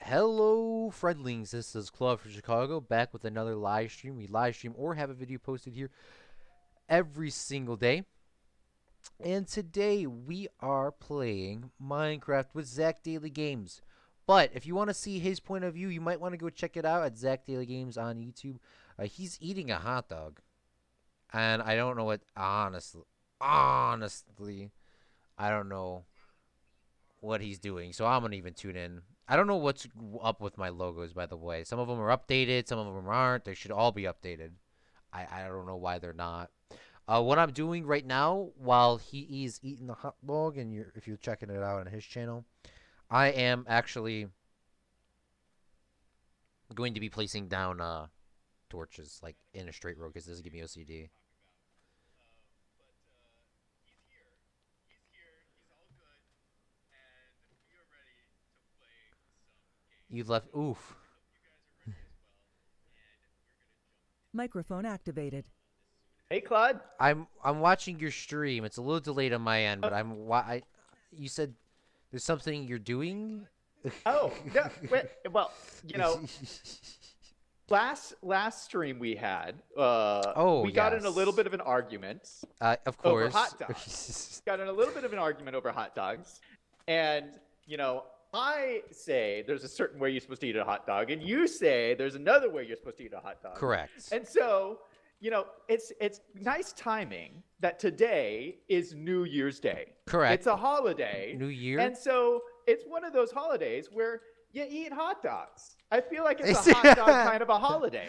Hello, friendlings. This is Club from Chicago, back with another live stream. We live stream or have a video posted here every single day. And today we are playing Minecraft with Zach Daily Games. But if you want to see his point of view, you might want to go check it out at Zach Daily Games on YouTube. He's eating a hot dog, and I don't know what. Honestly, I don't know what he's doing. So I'm gonna even tune in. I don't know what's up with my logos, by the way. Some of them are updated, some of them aren't. They should all be updated. I don't know why they're not. What I'm doing right now, while he is eating the hot dog, and if you're checking it out on his channel, I am actually going to be placing down torches like in a straight row because this is giving me OCD. You left. Oof. Microphone activated. Hey, Claude. I'm watching your stream. It's a little delayed on my end, but you said there's something you're doing? Oh, no, well, last stream we had, we got in a little bit of an argument. Of course. Over hot dogs. Got in a little bit of an argument over hot dogs, and I say there's a certain way you're supposed to eat a hot dog, and you say there's another way you're supposed to eat a hot dog. Correct. And so, it's nice timing that today is New Year's Day. Correct. It's a holiday. New Year. And so it's one of those holidays where you eat hot dogs. I feel like it's a hot dog kind of a holiday.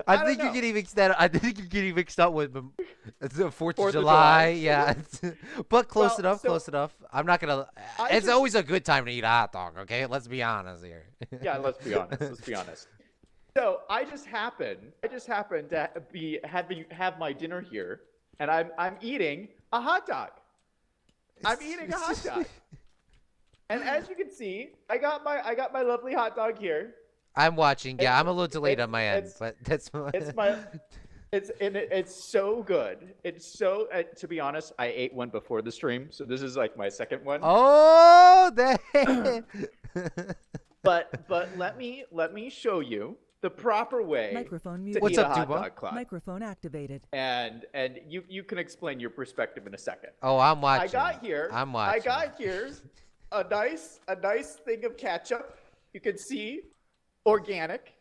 I think you're getting mixed up. I think you're getting mixed up with the 4th of July. Yeah, but close enough. Close enough. I'm not gonna. It's always a good time to eat a hot dog. Okay, let's be honest here. Yeah, let's be honest. Let's be honest. So I just happened to have my dinner here, and I'm eating a hot dog. I'm eating a hot dog. And as you can see, I got my lovely hot dog here. I'm watching. Yeah, I'm a little delayed on my end, but that's it's so good. It's so to be honest, I ate one before the stream, so this is like my second one. Oh, that. But let me show you the proper way Microphone to muted. What's eat up, a hot Duba? dog, Clyde. Microphone activated. And you can explain your perspective in a second. Oh, I'm watching. I'm watching. I got here a nice thing of ketchup. You can see organic.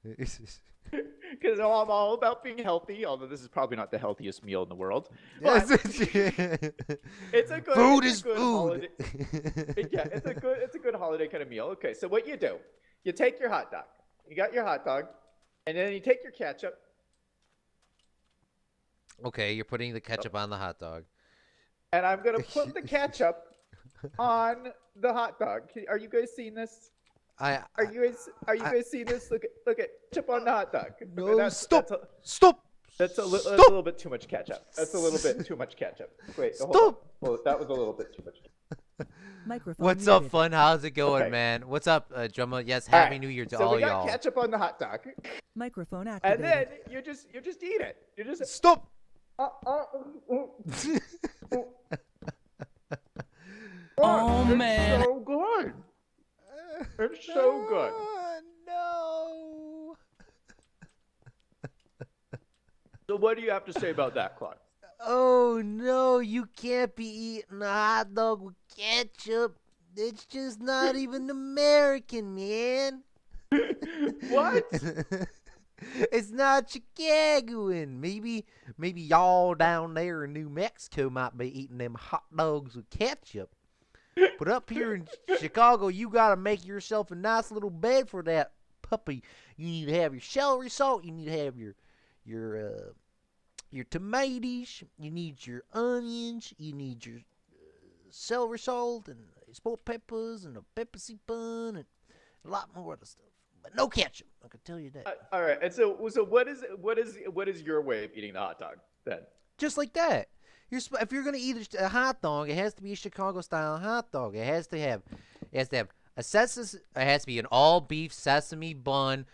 Because I'm all about being healthy, although this is probably not the healthiest meal in the world. But it's a good food it's is a good food. Holiday. Yeah, it's a good holiday kind of meal. Okay, so what you do, you take your hot dog. You got your hot dog, and then you take your ketchup. Okay, you're putting the ketchup on the hot dog. And I'm gonna put the ketchup on the hot dog. Are you guys seeing this? Are you guys seeing this? Look at ketchup on the hot dog. No, stop. That's a little bit too much ketchup. That's a little bit too much ketchup. Wait, stop. Hold on. Well, that was a little bit too much. Microphone What's muted. up, fun? How's it going, Okay. man? What's up, Drummer? Yes, Happy New Year to so all we got y'all. ketchup on the hot dog, Microphone and activated. then you just eat it. You just Stop. Oh, man. It's so good. It's so good. No. So what do you have to say about that, Claude? Oh no, you can't be eating a hot dog with ketchup. It's just not even American, man. What? It's not Chicagoan. Maybe y'all down there in New Mexico might be eating them hot dogs with ketchup. But up here in Chicago, you gotta make yourself a nice little bed for that puppy. You need to have your celery salt. You need to have your tomatoes. You need your onions. You need your celery salt and smoked peppers and a pepper bun and a lot more other stuff. But no ketchup. I can tell you that. All right. And so what is your way of eating the hot dog then? Just like that. If you're gonna eat a hot dog, it has to be a Chicago style hot dog. It has to have a sesame. It has to be an all beef sesame bun.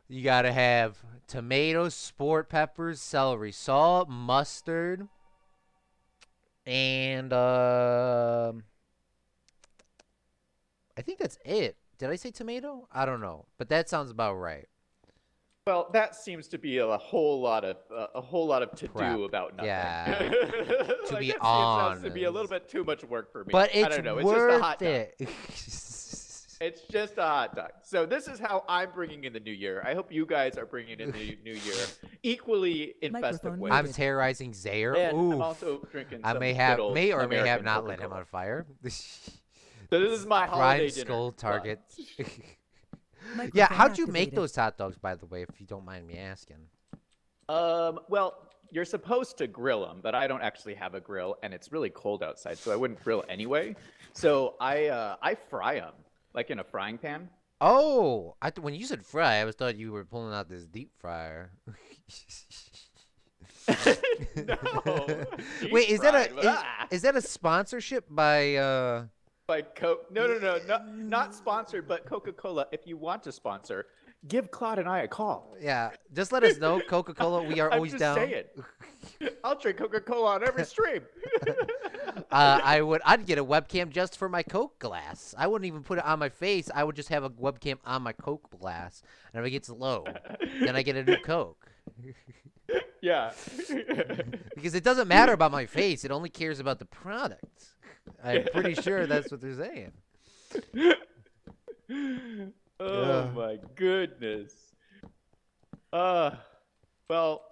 You gotta have tomatoes, sport peppers, celery salt, mustard, and I think that's it. Did I say tomato? I don't know, but that sounds about right. Well, that seems to be a whole lot of to Prep. do about nothing. Yeah. To Like be that sounds to be a little honest. bit too much work for me. But I it's don't know. It's just a worth hot dog. it. It's just a hot dog. So this is how I'm bringing in the new year. I hope you guys are bringing in the new year equally in festive Microphone ways. I'm muted. terrorizing Zaire. And I'm Oof. also drinking I some may good have old may or may have American not lit him Coca-Cola. on fire. So this is my holiday Prime dinner. skull Claude. target. Yeah, Microphone how'd you make activated. those hot dogs, by the way, if you don't mind me asking? Well, you're supposed to grill them, but I don't actually have a grill, and it's really cold outside, so I wouldn't grill anyway. So I fry them like in a frying pan. Oh, when you said fry, I was thought you were pulling out this deep fryer. No. Wait, is that Deep-fried. is that a sponsorship by By Coke? No, not sponsored, but Coca-Cola. If you want to sponsor, give Claude and I a call. Yeah, just let us know, Coca-Cola. We are I'm always just down. saying. I'll drink Coca-Cola on every stream. I'd get a webcam just for my Coke glass. I wouldn't even put it on my face. I would just have a webcam on my Coke glass, and if it gets low, then I get a new Coke. Yeah. Because it doesn't matter about my face. It only cares about the product. I'm pretty sure that's what they're saying. Oh Yeah. my goodness. Well,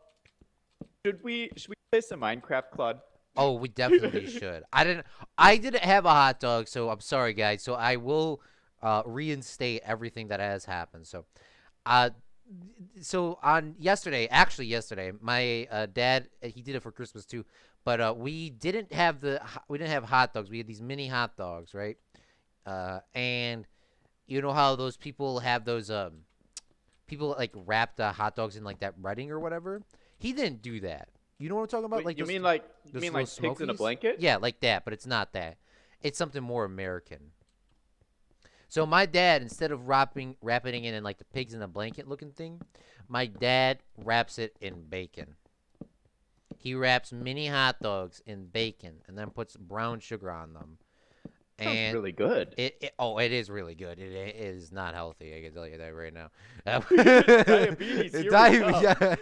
should we play some Minecraft, Claude? Oh, we definitely should. I didn't have a hot dog, so I'm sorry, guys. So I will reinstate everything that has happened. Uh, so on yesterday, my dad he did it for Christmas too, but we didn't have hot dogs. We had these mini hot dogs, right? And you know how those people have those people like wrap the hot dogs in like that breading or whatever. He didn't do that. You know what I'm talking about? Wait, Like you those, mean like those little pigs in a Smokies? blanket? Yeah, like that, but it's not that. It's something more American. So my dad, instead of wrapping it in like the pigs in a blanket looking thing, my dad wraps it in bacon. He wraps mini hot dogs in bacon and then puts brown sugar on them. Sounds And really good. it is really good. It is not healthy. I can tell you that right now. Diabetes, here we come. Yeah.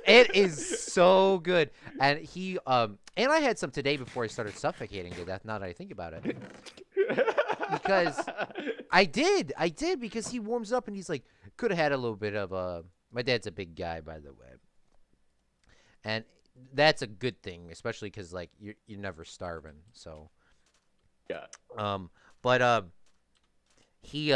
It is so good. And and I had some today before I started suffocating to death. Now that I think about it, because I did because he warms up and he's like, could have had a little bit of My dad's a big guy, by the way, and that's a good thing, especially because like you're never starving. So. Yeah. But he's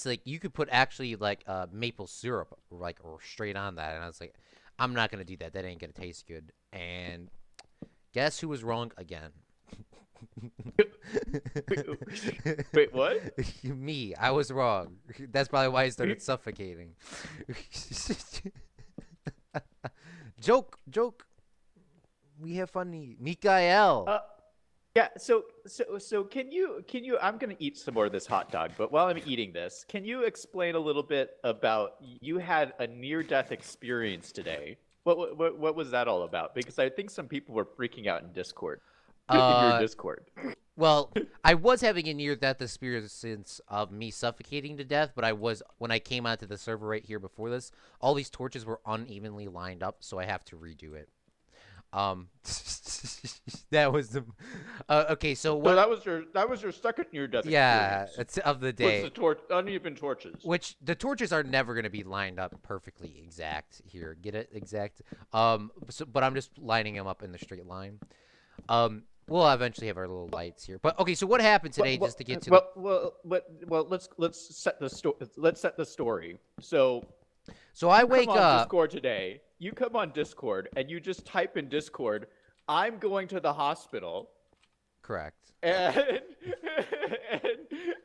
like, you could put actually like maple syrup like or straight on that, and I was like, I'm not gonna do that. That ain't gonna taste good. And guess who was wrong again? Wait, what? Me. I was wrong. That's probably why I started suffocating. Joke. We have funny. Mikael. Yeah, so can you I'm gonna eat some more of this hot dog, but while I'm eating this, can you explain a little bit about you had a near-death experience today? What was that all about? Because I think some people were freaking out in Discord. In your Discord. Well, I was having a near-death experience of me suffocating to death, but when I came onto the server right here before this, all these torches were unevenly lined up, so I have to redo it. That was the okay. So what? So that was your second near-death Yeah, experience. it's of the Was day. the uneven torches. Which the torches are never going to be lined up perfectly exact here. Get it exact? But I'm just lining them up in the straight line. We'll eventually have our little lights here. But okay, so what happened today? Just to get to let's set the story. Let's set the story. So I wake come on up. Discord today. You come on Discord and you just type in Discord, "I'm going to the hospital." Correct. And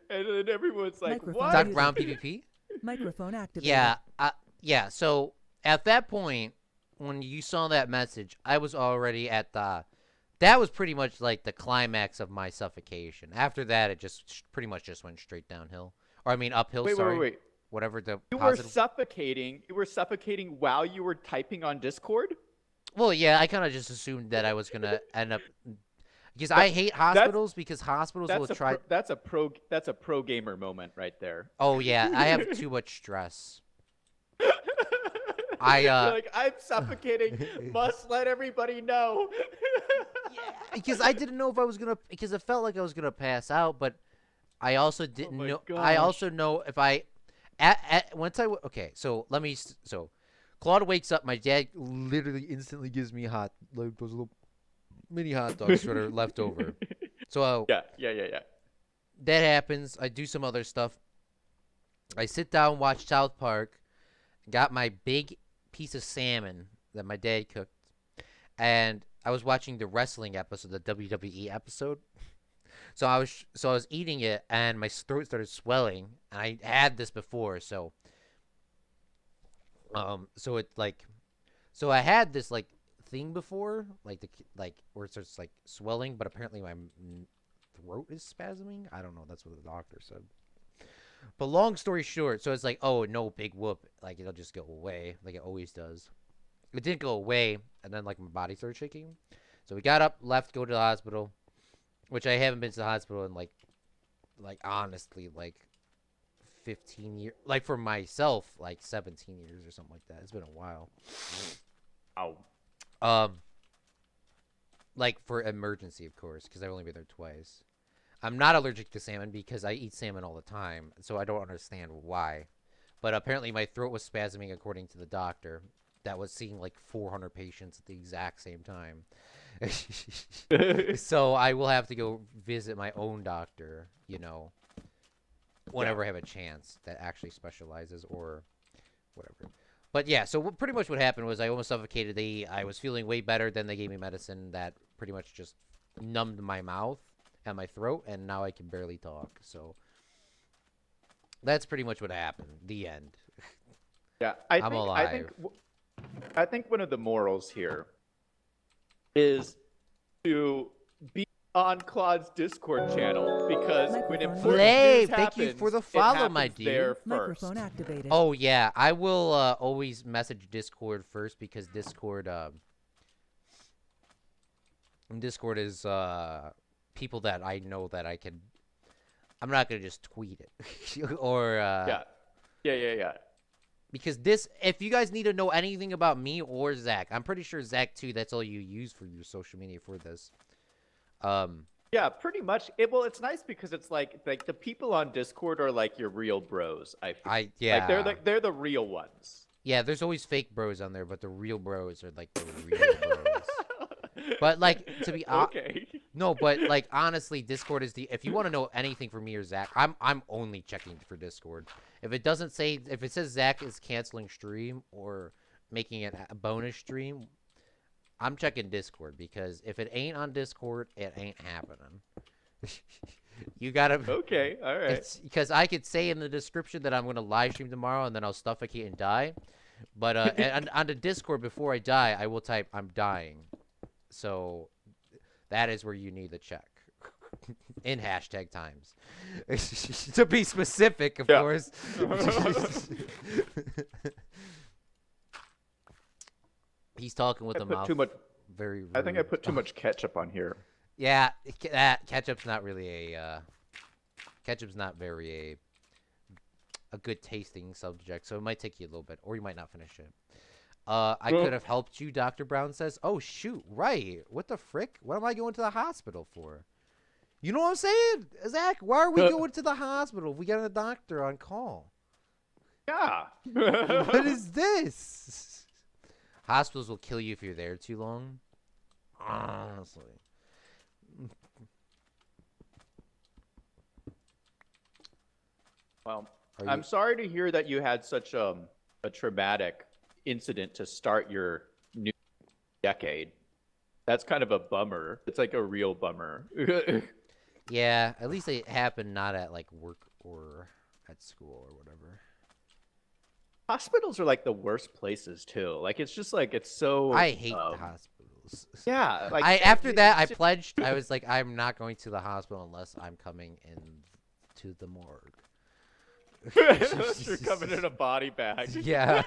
then everyone's like, Microphone "What?" Doc Brown PvP. Microphone activated. Yeah. Yeah. So at that point, when you saw that message, I was already at the. That was pretty much like the climax of my suffocation. After that, it just pretty much just went straight downhill. Or I mean uphill. Sorry. Wait. Whatever the You positive. were suffocating. You were suffocating while you were typing on Discord? Well, yeah, I kind of just assumed that I was gonna end up. Because I hate hospitals because hospitals will try. That's a pro gamer moment right there. Oh yeah, I have too much stress. You're like, I'm suffocating. Must let everybody know. Yeah, because I didn't know if I was gonna, because it felt like I was gonna pass out, but I also didn't my know. I gosh. also know if I, once okay, so let me, so Claude wakes up. My dad literally instantly gives me like those little mini hot dogs that are left over. So Yeah. that happens. I do some other stuff. I sit down, watch South Park. Got my big piece of salmon that my dad cooked, and I was watching the wrestling episode, the WWE episode. So I was eating it, and my throat started swelling. And I had this before, so it like, so I had this like thing before, like where it starts like swelling, but apparently my throat is spasming. I don't know. That's what the doctor said. But long story short, so it's like, oh, no big whoop. Like, it'll just go away, like it always does. It didn't go away, and then, like, my body started shaking. So we got up, left, go to the hospital, which I haven't been to the hospital in, like honestly, like, 15 years. Like, for myself, like, 17 years or something like that. It's been a while. Ow. Like, for emergency, of course, because I've only been there twice. I'm not allergic to salmon because I eat salmon all the time, so I don't understand why. But apparently my throat was spasming according to the doctor that was seeing like 400 patients at the exact same time. So I will have to go visit my own doctor, whenever I have a chance that actually specializes or whatever. But yeah, so pretty much what happened was I almost suffocated. I was feeling way better. Then they gave me medicine that pretty much just numbed my mouth and my throat, and now I can barely talk. So that's pretty much what happened. The end. Yeah, I'm alive. I think one of the morals here is to be on Claude's Discord channel, because when important Flave, news thank you for the follow, my dude. there first. Microphone activated. Oh yeah, I will always message Discord first because Discord is people that I know that I can. I'm not gonna just tweet it or Yeah. because if you guys need to know anything about me or Zach, I'm pretty sure Zach too. That's all you use for your social media for this. Yeah, pretty much. It's nice because it's like the people on Discord are like your real bros. I feel. Yeah. Like they're the real ones. Yeah, there's always fake bros on there, but the real bros are like the real bros. But like to be okay. No, but like honestly, Discord is if you want to know anything from me or Zach, I'm only checking for Discord. If it says Zach is canceling stream or making it a bonus stream, I'm checking Discord, because if it ain't on Discord, it ain't happening. You gotta. Okay, all right. It's because I could say in the description that I'm gonna live stream tomorrow and then I'll suffocate and die, but and on the Discord before I die, I will type I'm dying. So that is where you need to check in hashtag times to be specific, of course. He's talking with the mouth. Too much. Very rude. I think I put too much ketchup on here. Yeah, ketchup's not really ketchup's not very a good tasting subject, so it might take you a little bit, or you might not finish it. I could have helped you, Dr. Brown says. Oh, shoot, right. What the frick? What am I going to the hospital for? You know what I'm saying, Zach? Why are we going to the hospital if we got a doctor on call? Yeah. What is this? Hospitals will kill you if you're there too long. Honestly. Well, I'm sorry to hear that you had such a traumatic incident to start your new decade. That's kind of a bummer. It's like a real bummer. Yeah, at least it happened not at like work or at school or whatever. Hospitals are like the worst places too. Like it's just like it's so. I hate hospitals. Yeah, like after that I pledged. I was like, I'm not going to the hospital unless I'm coming in to the morgue. You're coming in a body bag. Yeah.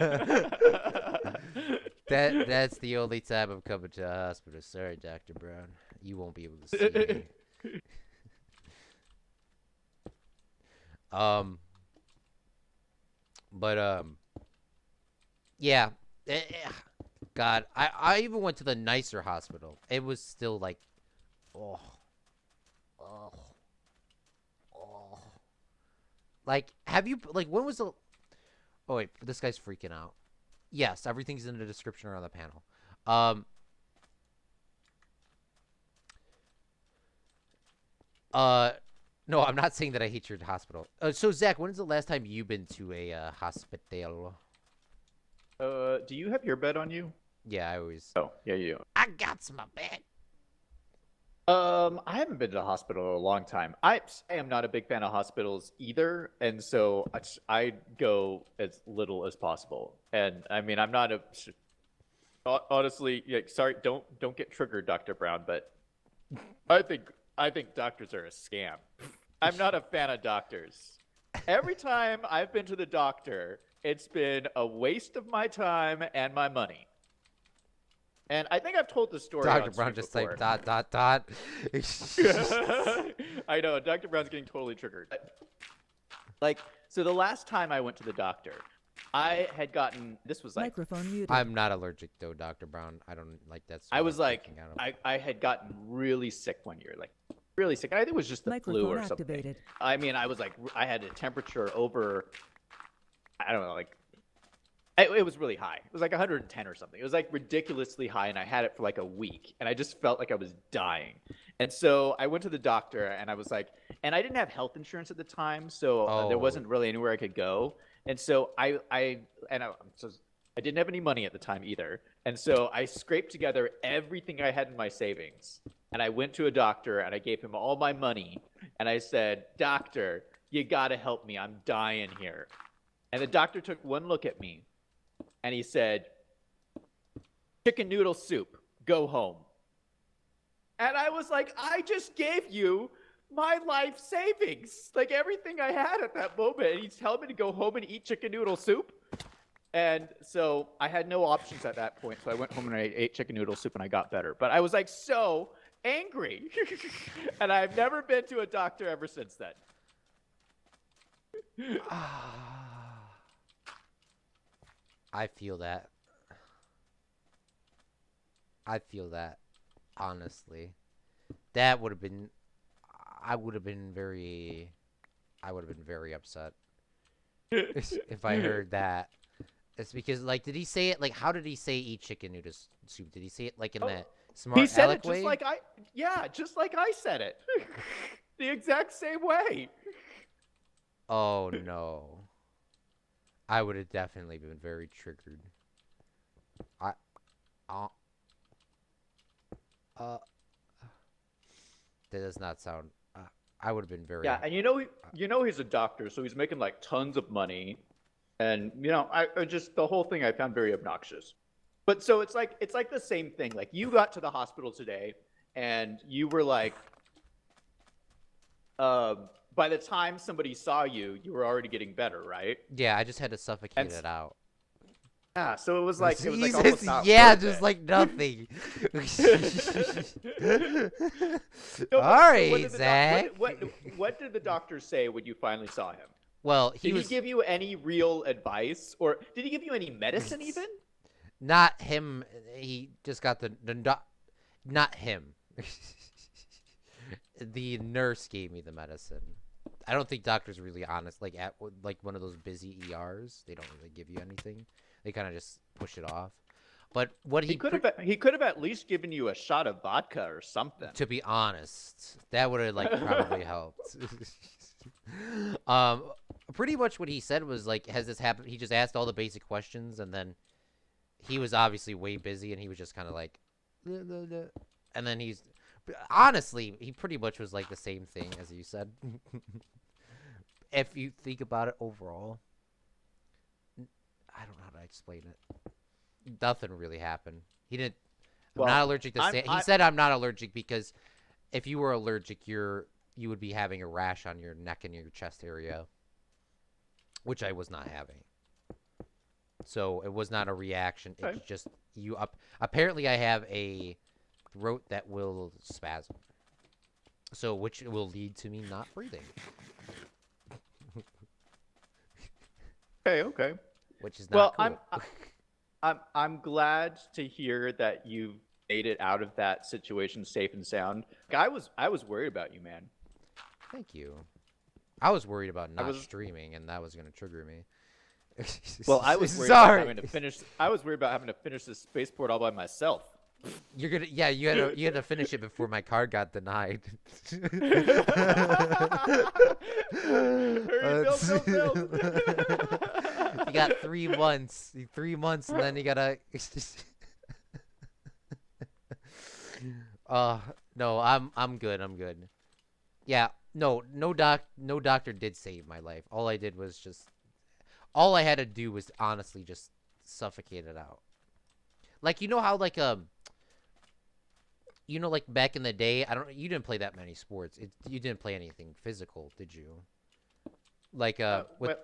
That's the only time I'm coming to the hospital. Sorry, Dr. Brown. You won't be able to see me. Um, but yeah. God, I even went to the nicer hospital. It was still like, oh, oh, oh. Like, have you like when was the? Oh wait, this guy's freaking out. Yes, everything's in the description or on the panel. Um. Uh. No, I'm not saying that I hate your hospital. So Zach, when is the last time you've been to a hospital? Do you have your bed on you? Yeah, I always. Oh, yeah, you do. I got my bed. I haven't been to the hospital in a long time. I am not a big fan of hospitals either, and so I go as little as possible. And I mean, I'm not a honestly. Yeah, sorry, don't get triggered, Dr. Brown, but I think doctors are a scam. I'm not a fan of doctors. Every time I've been to the doctor, it's been a waste of my time and my money. And I think I've told the story Dr. on Brown stream just before. typed dot dot dot. I know, Dr. Brown's getting totally triggered. Like, so the last time I went to the doctor, I had gotten, this was like, Microphone muted. I'm not allergic though, Dr. Brown. I don't like that. I was like, I had gotten really sick one year, like really sick. I think it was just the flu Microphone or something. activated. I mean, I was like, I had a temperature over, I don't know, like, it was really high. It was like 110 or something. It was like ridiculously high, and I had it for like a week, and I just felt like I was dying. And so I went to the doctor, and I was like, and I didn't have health insurance at the time, so there wasn't really anywhere I could go. And so I didn't have any money at the time either. And so I scraped together everything I had in my savings, and I went to a doctor, and I gave him all my money, and I said, "Doctor, you gotta help me. I'm dying here." And the doctor took one look at me. And he said, "Chicken noodle soup, go home." And I was like, I just gave you my life savings, like everything I had at that moment. And he's telling me to go home and eat chicken noodle soup. And so I had no options at that point. So I went home and I ate chicken noodle soup and I got better. But I was like so angry. And I've never been to a doctor ever since then. I feel that. I feel that, honestly. That would have been. I would have been very upset if I heard that. It's because, like, did he say it? Like, how did he say eat chicken noodle soup? Did he say it like in that smart He said Alec it just way? like just like I said it, the exact same way. Oh no. I would have definitely been very triggered. I, that does not sound. I would have been very. Yeah, and he's a doctor, so he's making like tons of money, and I just the whole thing I found very obnoxious. But so it's like the same thing. Like you got to the hospital today, and you were like, by the time somebody saw you, you were already getting better, right? Yeah, I just had to suffocate it out. Yeah, so it was like Jesus, almost not yeah, worth just it. like nothing. No, All right, Zach. What did the doctor say when you finally saw him? Well, Did he give you any real advice, or did he give you any medicine even? Not him. He just got not him. The nurse gave me the medicine. I don't think doctors are really honest. Like at one of those busy ERs, they don't really give you anything. They kind of just push it off. But what He could have at least given you a shot of vodka or something. to be honest, that would have like probably helped. Pretty much what he said was like, has this happened? He just asked all the basic questions, and then he was obviously way busy, and he was just kind of like, "Blah, blah, blah." And then honestly, he pretty much was like the same thing as you said. If you think about it overall, I don't know how to explain it. Nothing really happened. He didn't. I'm not allergic to sand. He said I'm not allergic because if you were allergic, you would be having a rash on your neck and your chest area, which I was not having. So it was not a reaction. Okay. It's just apparently I have a throat that will spasm. So, which will lead to me not breathing, Okay. which is Well, not cool. I'm glad to hear that you made it out of that situation safe and sound. Like, I was worried about you, man. Thank you. I was worried about I not was streaming, and that was gonna trigger me. well, I was worried about Sorry. having to finish. I was worried about having to finish this spaceport all by myself. You're gonna, yeah, you had to finish it before my card got denied. Hurry, build, build. You got 3 months. 3 months, and then you gotta. No, I'm good. I'm good. Yeah, no doctor did save my life. All I did was all I had to do was honestly just suffocate it out. Like, you know how, like, like back in the day, you didn't play that many sports. You didn't play anything physical, did you? Like, with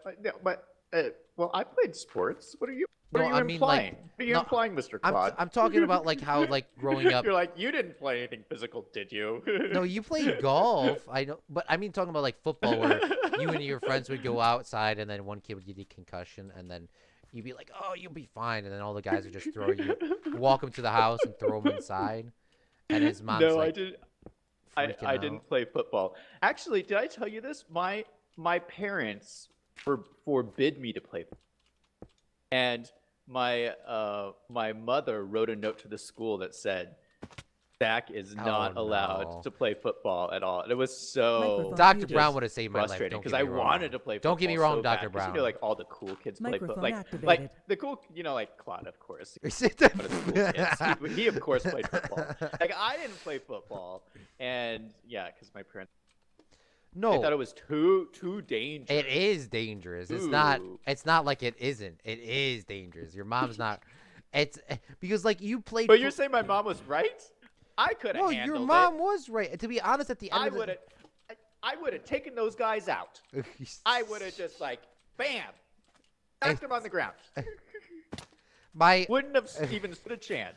well, I played sports. What no, are you I mean, like, implying? What are you no, implying, Mr. Claude? I'm talking about like how, like, growing up. You're like, you didn't play anything physical, did you? No, you played golf. I know, but I mean talking about like football, where you and your friends would go outside, and then one kid would get a concussion, and then you'd be like, "Oh, you'll be fine," and then all the guys would just walk him to the house and throw him inside, and his mom's No, like, I didn't. freaking I out. didn't play football. Actually, did I tell you this? My parents forbid me to play, and my mother wrote a note to the school that said Zach is not Oh, allowed no. to play football at all. And it was so Microphone Dr. muted. Brown would have saved my life. frustrating Don't because get I me wrong. wanted to play football. Don't get me wrong, so bad, Dr. 'cause, Brown. like all the cool kids play football. Microphone Like activated. the cool, like Claude, of course. Is One of the cool kids. He of course played football. Like I didn't play football, and yeah, because my parents. No, I thought it was too dangerous. it is dangerous. It's not. Ooh. It's not like it isn't. It is dangerous. Your mom's not. It's because, like, you played. But you're saying my mom was right? I could have No, handled your mom it. was right. To be honest, at the end I of the would have. I would have taken those guys out. I would have just like, bam, knocked them on the ground. Wouldn't have even stood a chance.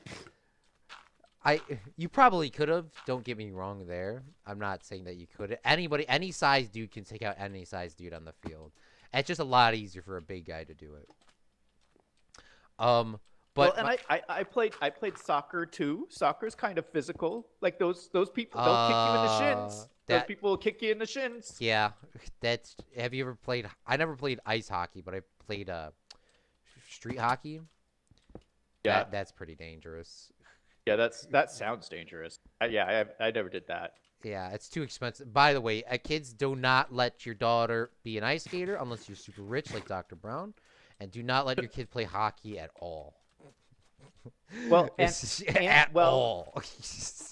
You probably could have. Don't get me wrong there. I'm not saying that you could. Any size dude can take out any size dude on the field. It's just a lot easier for a big guy to do it. But well, and I played soccer too. Soccer's kind of physical. Like those people, they'll kick you in the shins. Those people will kick you in the shins. Yeah, have you ever played? I never played ice hockey, but I played street hockey. Yeah, that's pretty dangerous. Yeah, that sounds dangerous. Yeah, I never did that. Yeah, it's too expensive. By the way, kids, do not let your daughter be an ice skater unless you're super rich like Dr. Brown, and do not let your kid play hockey at all. Well, all.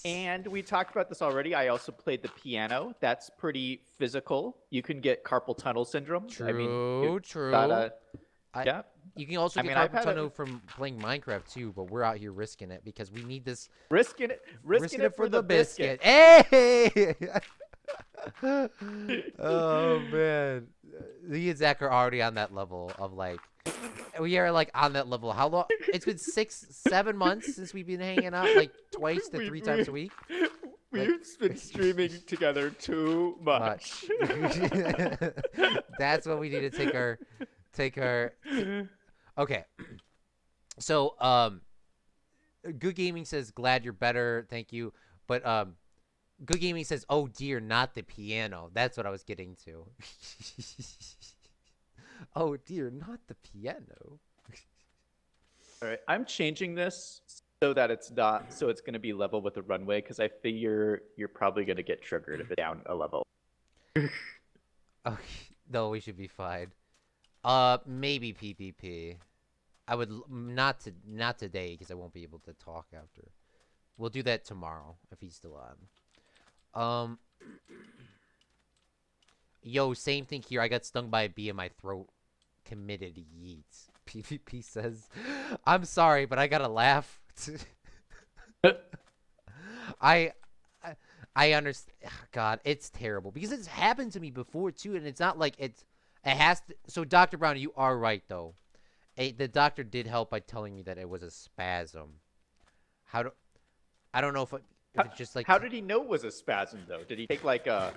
And we talked about this already. I also played the piano. That's pretty physical. You can get carpal tunnel syndrome. True. Yeah. You can also get carpal tunnel from playing Minecraft too, but we're out here risking it because we need this. Risking it for the biscuit. Hey! Oh man, me and Zach are already on that level of like, we are like on that level. How long? It's been 6-7 months since we've been hanging out like twice to 3 times a week. We've been streaming together too much. That's what we need to take our. Okay. So, Good Gaming says, glad you're better. Thank you. But, Good Gaming says, oh dear, not the piano. That's what I was getting to. Oh dear, not the piano. All right. I'm changing this so that it's not, so it's going to be level with the runway because I figure you're probably going to get triggered if it's down a level. Okay. No, we should be fine. Maybe PvP. I would not today because I won't be able to talk after. We'll do that tomorrow if he's still on. Yo, same thing here. I got stung by a bee in my throat. Committed yeets. PvP says, I'm sorry, but I gotta laugh. I understand. God, it's terrible because it's happened to me before too, and it's not like it has to. So, Dr. Brown, you are right though. The doctor did help by telling me that it was a spasm. I don't know if it's just like How did he know it was a spasm though? Did he take like a?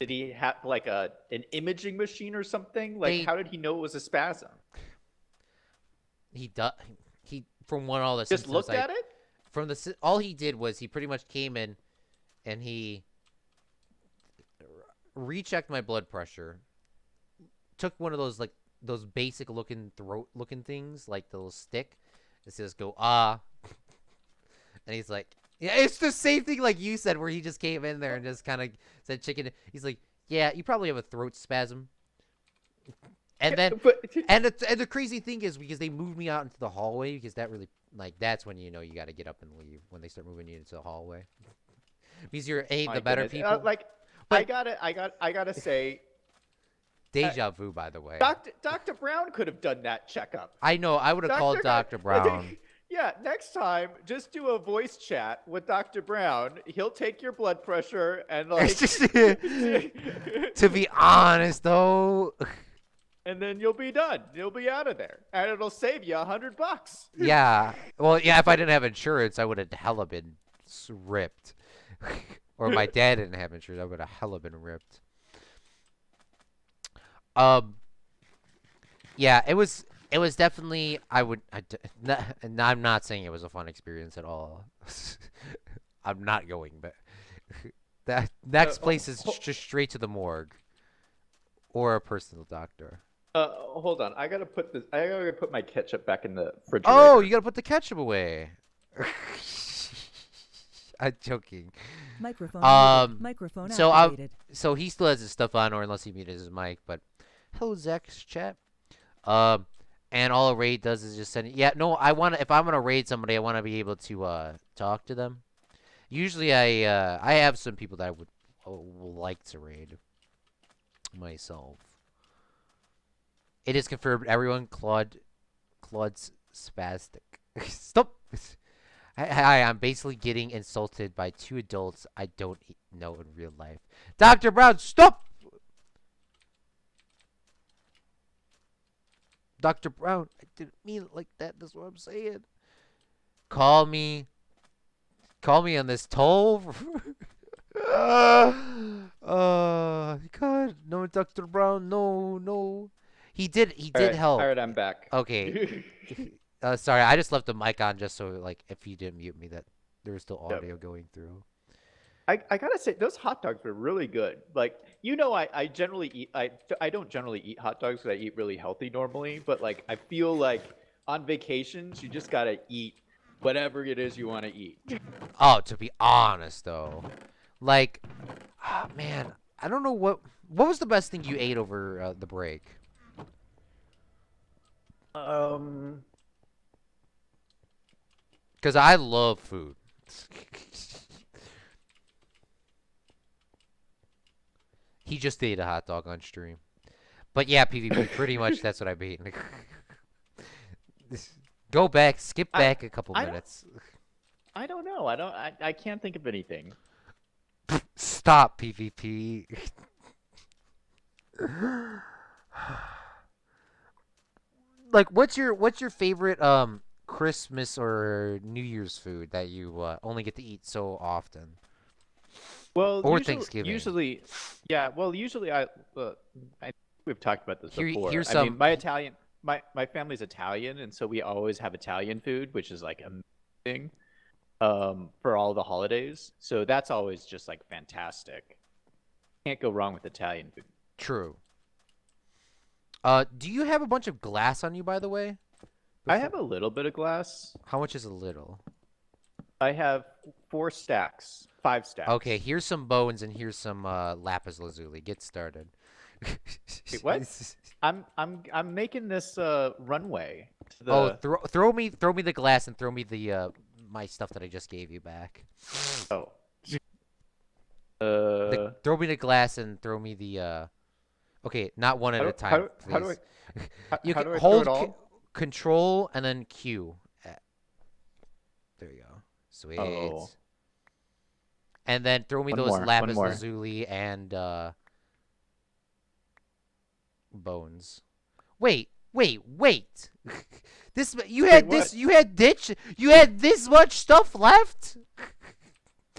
Did he have like an imaging machine or something? Like, They- how did he know it was a spasm? he does. He from what all the Just symptoms looked at it. from the all he did was he pretty much came in and he rechecked my blood pressure, took one of those like those basic looking throat looking things like the little stick. It says go and he's like, yeah, it's the same thing like you said where he just came in there and just kind of said chicken. He's like, yeah, you probably have a throat spasm. And then But and the crazy thing is because they moved me out into the hallway because that really like that's when you know you got to get up and leave when they start moving you into the hallway. Because you're my the better goodness. people. Like, But- I gotta say, Deja vu, by the way. Dr. Brown could have done that checkup. I know. I would have called Dr. Brown. Yeah, next time, just do a voice chat with Dr. Brown. He'll take your blood pressure and like, To be honest, though, and then you'll be done. You'll be out of there, and it'll save you $100. yeah. Well, yeah. If I didn't have insurance, I would have hella been ripped. Or my dad didn't have insurance, I would have hella been ripped. Yeah, it was definitely. I'm not saying it was a fun experience at all. I'm not going, but that next place is just straight to the morgue or a personal doctor. Hold on. I gotta put my ketchup back in the refrigerator. Oh, you gotta put the ketchup away. I'm joking. Microphone muted. Microphone So activated. so he still has his stuff on, or unless he muted his mic. But hello, Zach's chat. And all a raid does is just send. Yeah, no, I want to. If I'm gonna raid somebody, I want to be able to talk to them. Usually, I have some people that I would like to raid myself. It is confirmed. Everyone, Claude's spastic. Stop. Hi, I'm basically getting insulted by two adults I don't know in real life. Dr. Brown, stop! Dr. Brown, I didn't mean it like that. That's what I'm saying. Call me on this toll. God, no, Dr. Brown, no. He did help. All right, I'm back. Okay. Sorry, I just left the mic on just so, like, if you didn't mute me, that there was still audio going through. I gotta say, those hot dogs were really good. Like, I generally eat. I don't generally eat hot dogs because I eat really healthy normally. But like, I feel like on vacations, you just gotta eat whatever it is you want to eat. Oh, to be honest, though, like, oh, man, I don't know what was the best thing you ate over the break. Because I love food. He just ate a hot dog on stream. But yeah, PvP, pretty much that's what I've eaten. Go back, skip back a couple minutes. I don't know. I can't think of anything. Stop, PvP. Like, what's your favorite Christmas or New Year's food that you only get to eat so often? Well, Or Thanksgiving. Usually, yeah. Well, usually I think we've talked about this before. Here's I mean, some- my family's Italian, and so we always have Italian food, which is like amazing for all the holidays. So that's always just like fantastic. Can't go wrong with Italian food. True. Do you have a bunch of glass on you, by the way? I have a little bit of glass. How much is a little? I have 5 stacks. Okay, here's some bones and here's some lapis lazuli. Get started. Wait, what? I'm making this runway. To the... Oh, throw me the glass and throw me the my stuff that I just gave you back. Oh. Throw me the glass and throw me the Okay, not one at a time, please. How do I? You how can do I hold throw it all? Control and then Q. There you go. Sweet. Oh. And then throw me One those more, one lapis more. lazuli and bones. Wait. This you had what? this you had this much stuff left?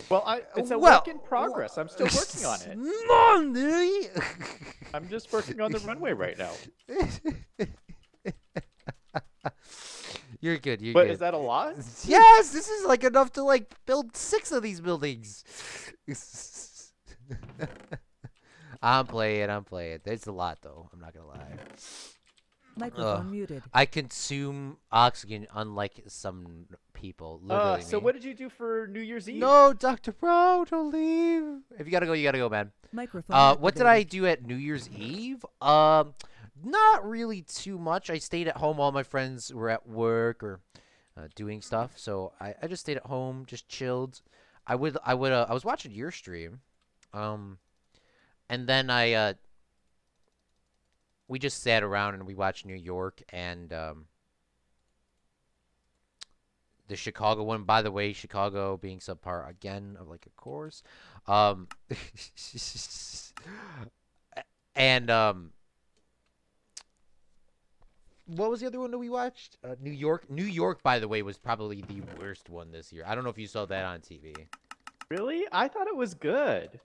Well, it's a Well, work in progress. I'm still working on it. Monday. I'm just working on the runway right now. You're good. You're But good. is that a lot? Yes, this is like enough to like build 6 of these buildings. I'm playing. I'm playing. It's a lot though. I'm not gonna lie. Microphone muted. I consume oxygen unlike some people. Literally So me. what did you do for New Year's Eve? No, Dr. Bro, don't leave. If you gotta go, you gotta go, man. Microphone What did I do at New Year's Eve? Not really too much. I stayed at home. All my friends were at work or doing stuff, so I just stayed at home, just chilled. I was watching your stream, and then we just sat around and we watched New York and the Chicago one. By the way, Chicago being subpar again, of like, of course. Um, and what was the other one that we watched? New York. New York, by the way, was probably the worst one this year. I don't know if you saw that on TV. Really? I thought it was good.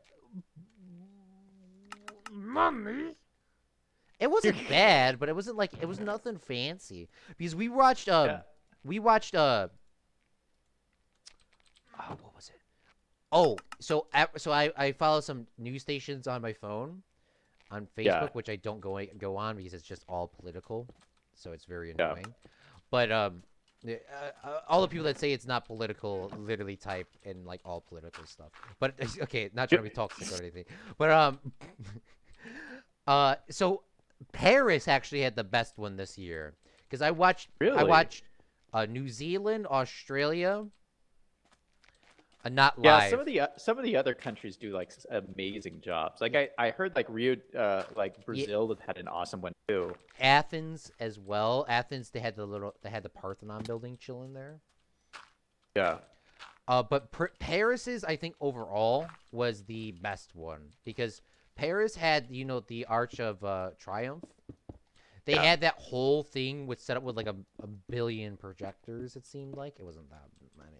Mommy. It wasn't bad, but it wasn't like it was nothing fancy because we watched oh, what was it? Oh, so I follow some news stations on my phone, on Facebook, Yeah. which I don't go on because it's just all political, so it's very Yeah. annoying. But all the people that say it's not political literally type in like all political stuff. But okay, not trying to be toxic or anything. But so Paris actually had the best one this year because I watched New Zealand, Australia. Not live. Yeah, some of the other countries do like amazing jobs. Like I heard like Rio, like Brazil had an awesome one too. Athens as well. Athens, they had the Parthenon building chilling there. Yeah. But Paris's, I think overall was the best one because Paris had the Arch of Triumph. They had that whole thing set up with like a billion projectors. It seemed like it wasn't that many,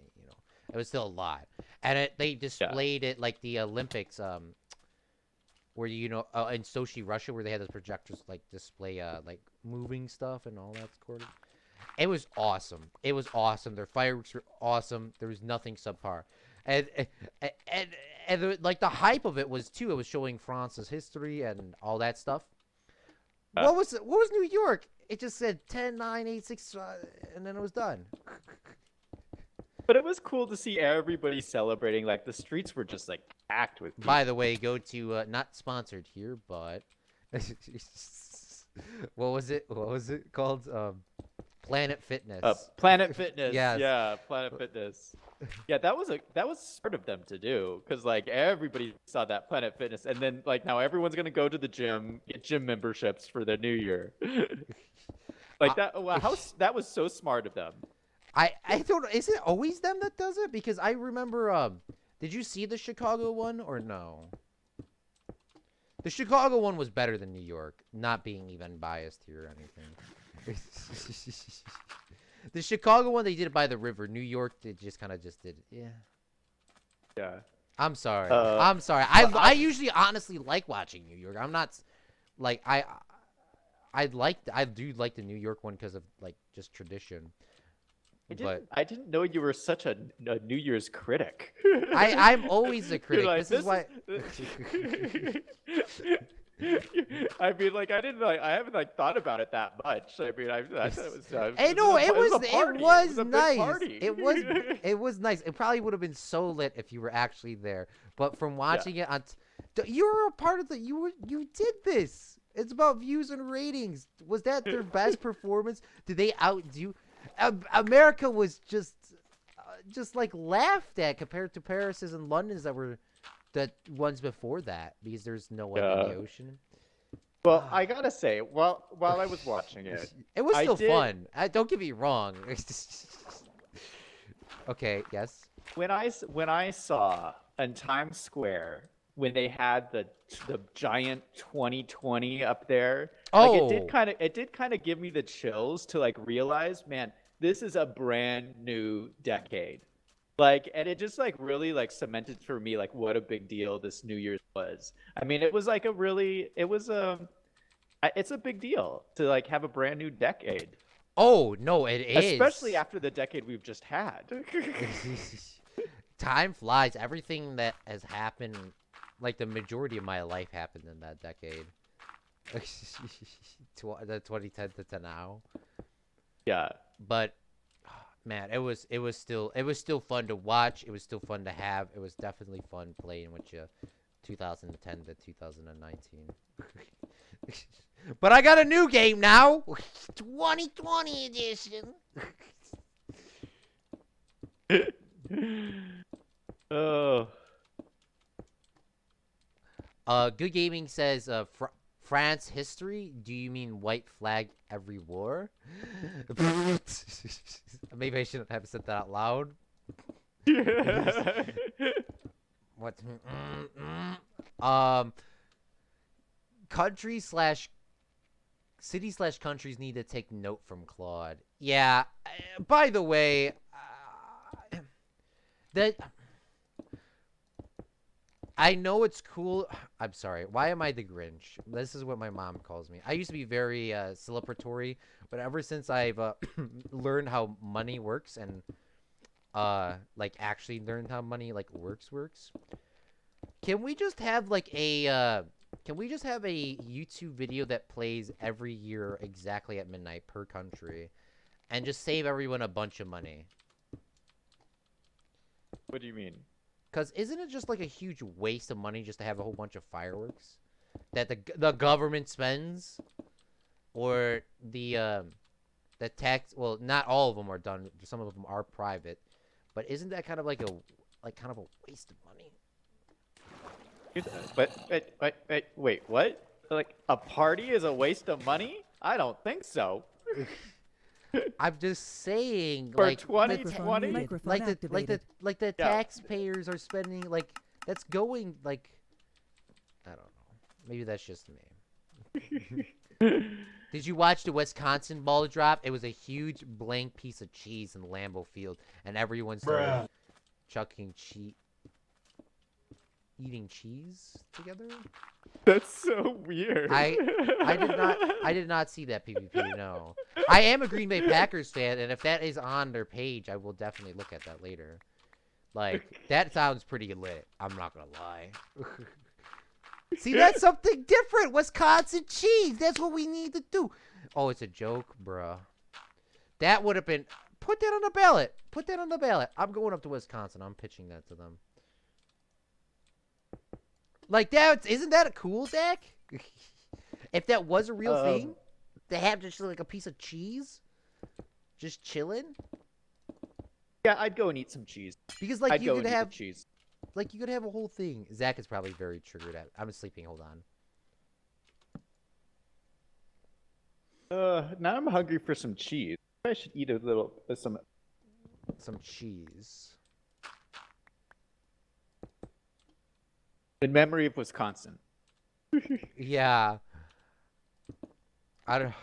It was still a lot, and they displayed it like the Olympics, where in Sochi, Russia, where they had those projectors like display like moving stuff and all that sort of. It was awesome. It was awesome. Their fireworks were awesome. There was nothing subpar, and like the hype of it was too. It was showing France's history and all that stuff. What was New York? It just said 10, 9, 8, 6, and then it was done. But it was cool to see everybody celebrating. Like the streets were just like packed with people. By the way, go to not sponsored here, but what was it? What was it called? Planet Fitness. Planet Fitness. Yes. Yeah, Planet Fitness. Yeah, that was smart of them to do because like everybody saw that Planet Fitness, and then like now everyone's gonna go to the gym, get gym memberships for the new year. Like that. Wow, that was so smart of them. I don't know. Is it always them that does it? Because I remember. Did you see the Chicago one or no? The Chicago one was better than New York. Not being even biased here or anything. The Chicago one, they did it by the river. New York, they just kind of just did it. Yeah. Yeah. I'm sorry. I'm sorry. I usually honestly like watching New York. I'm not like I do like the New York one because of like just tradition. I didn't know you were such a New Year's critic. I'm always a critic. Like, this is why. I mean, like, I haven't like thought about it that much. I mean, I thought it was. Hey, no, it was nice. It It was nice. It probably would have been so lit if you were actually there. But from watching it on, you were a part of you did this. It's about views and ratings. Was that their best performance? Did they outdo? America was just like laughed at compared to Paris's and London's that were the ones before that because there's no one in the ocean. Well, I gotta say, while I was watching it, it was still fun. Don't get me wrong. Okay, yes. When I saw in Times Square when they had the giant 2020 up there, like it did kind of give me the chills to like realize, man, this is a brand new decade. Like, and it just like really like cemented for me like what a big deal this New Year's was. I mean, it was like it's a big deal to like have a brand new decade, Oh no, it especially is. after the decade we've just had. Time flies. Everything that has happened, like the majority of my life, happened in that decade. The 2010 to now. Yeah. But man, it was still fun to watch. It was still fun to have. It was definitely fun playing with you, 2010 to 2019. But I got a new game now, 2020 edition. Oh. Good Gaming says, France history? Do you mean white flag every war? Maybe I shouldn't have said that out loud. What? Um, country slash city slash countries need to take note from Claude. Yeah. By the way, that I know it's cool. I'm sorry. Why am I the Grinch? This is what my mom calls me. I used to be very celebratory, but ever since I've learned how money works and like actually learned how money like works, can we just have like can we just have a YouTube video that plays every year exactly at midnight per country and just save everyone a bunch of money? What do you mean? Because isn't it just like a huge waste of money just to have a whole bunch of fireworks that the government spends, or the tax? Well, not all of them are done. Some of them are private, but isn't that kind of like a waste of money? Wait, what? Like a party is a waste of money? I don't think so. I'm just saying, For like Microphone 2020? Microphone activated. the Yeah. taxpayers are spending like that's going like I don't know. Maybe that's just me. Did you watch the Wisconsin ball drop? It was a huge blank piece of cheese in Lambeau Field, and everyone started chucking cheese, eating cheese together. That's so weird. I did not see that PvP. No, I am a Green Bay Packers fan, and if that is on their page, I will definitely look at that later. Like that sounds pretty lit. I'm not gonna lie. See, that's something different. Wisconsin cheese. That's what we need to do. Oh, it's a joke, bruh. That would have been. Put that on the ballot. Put that on the ballot. I'm going up to Wisconsin. I'm pitching that to them. Like that. Isn't that cool, Zach? If that was a real thing, to have just like a piece of cheese, just chilling. Yeah, I'd go and eat some cheese. Because like I'd you go could and eat have, the cheese. like you could have a whole thing. Zach is probably very triggered at. I'm sleeping. Hold on. Now I'm hungry for some cheese. I should eat a little some. Some cheese. In memory of Wisconsin. Yeah. I don't.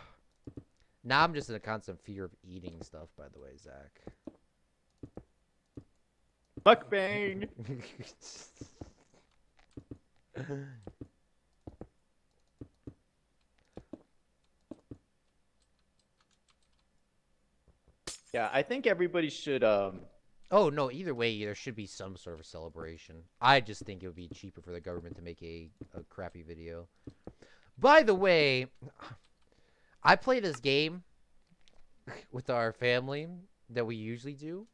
Now I'm just in a constant fear of eating stuff. By the way, Zach. Mukbang. Yeah, I think everybody should. Oh no! Either way, there should be some sort of celebration. I just think it would be cheaper for the government to make a crappy video. By the way, I play this game with our family that we usually do,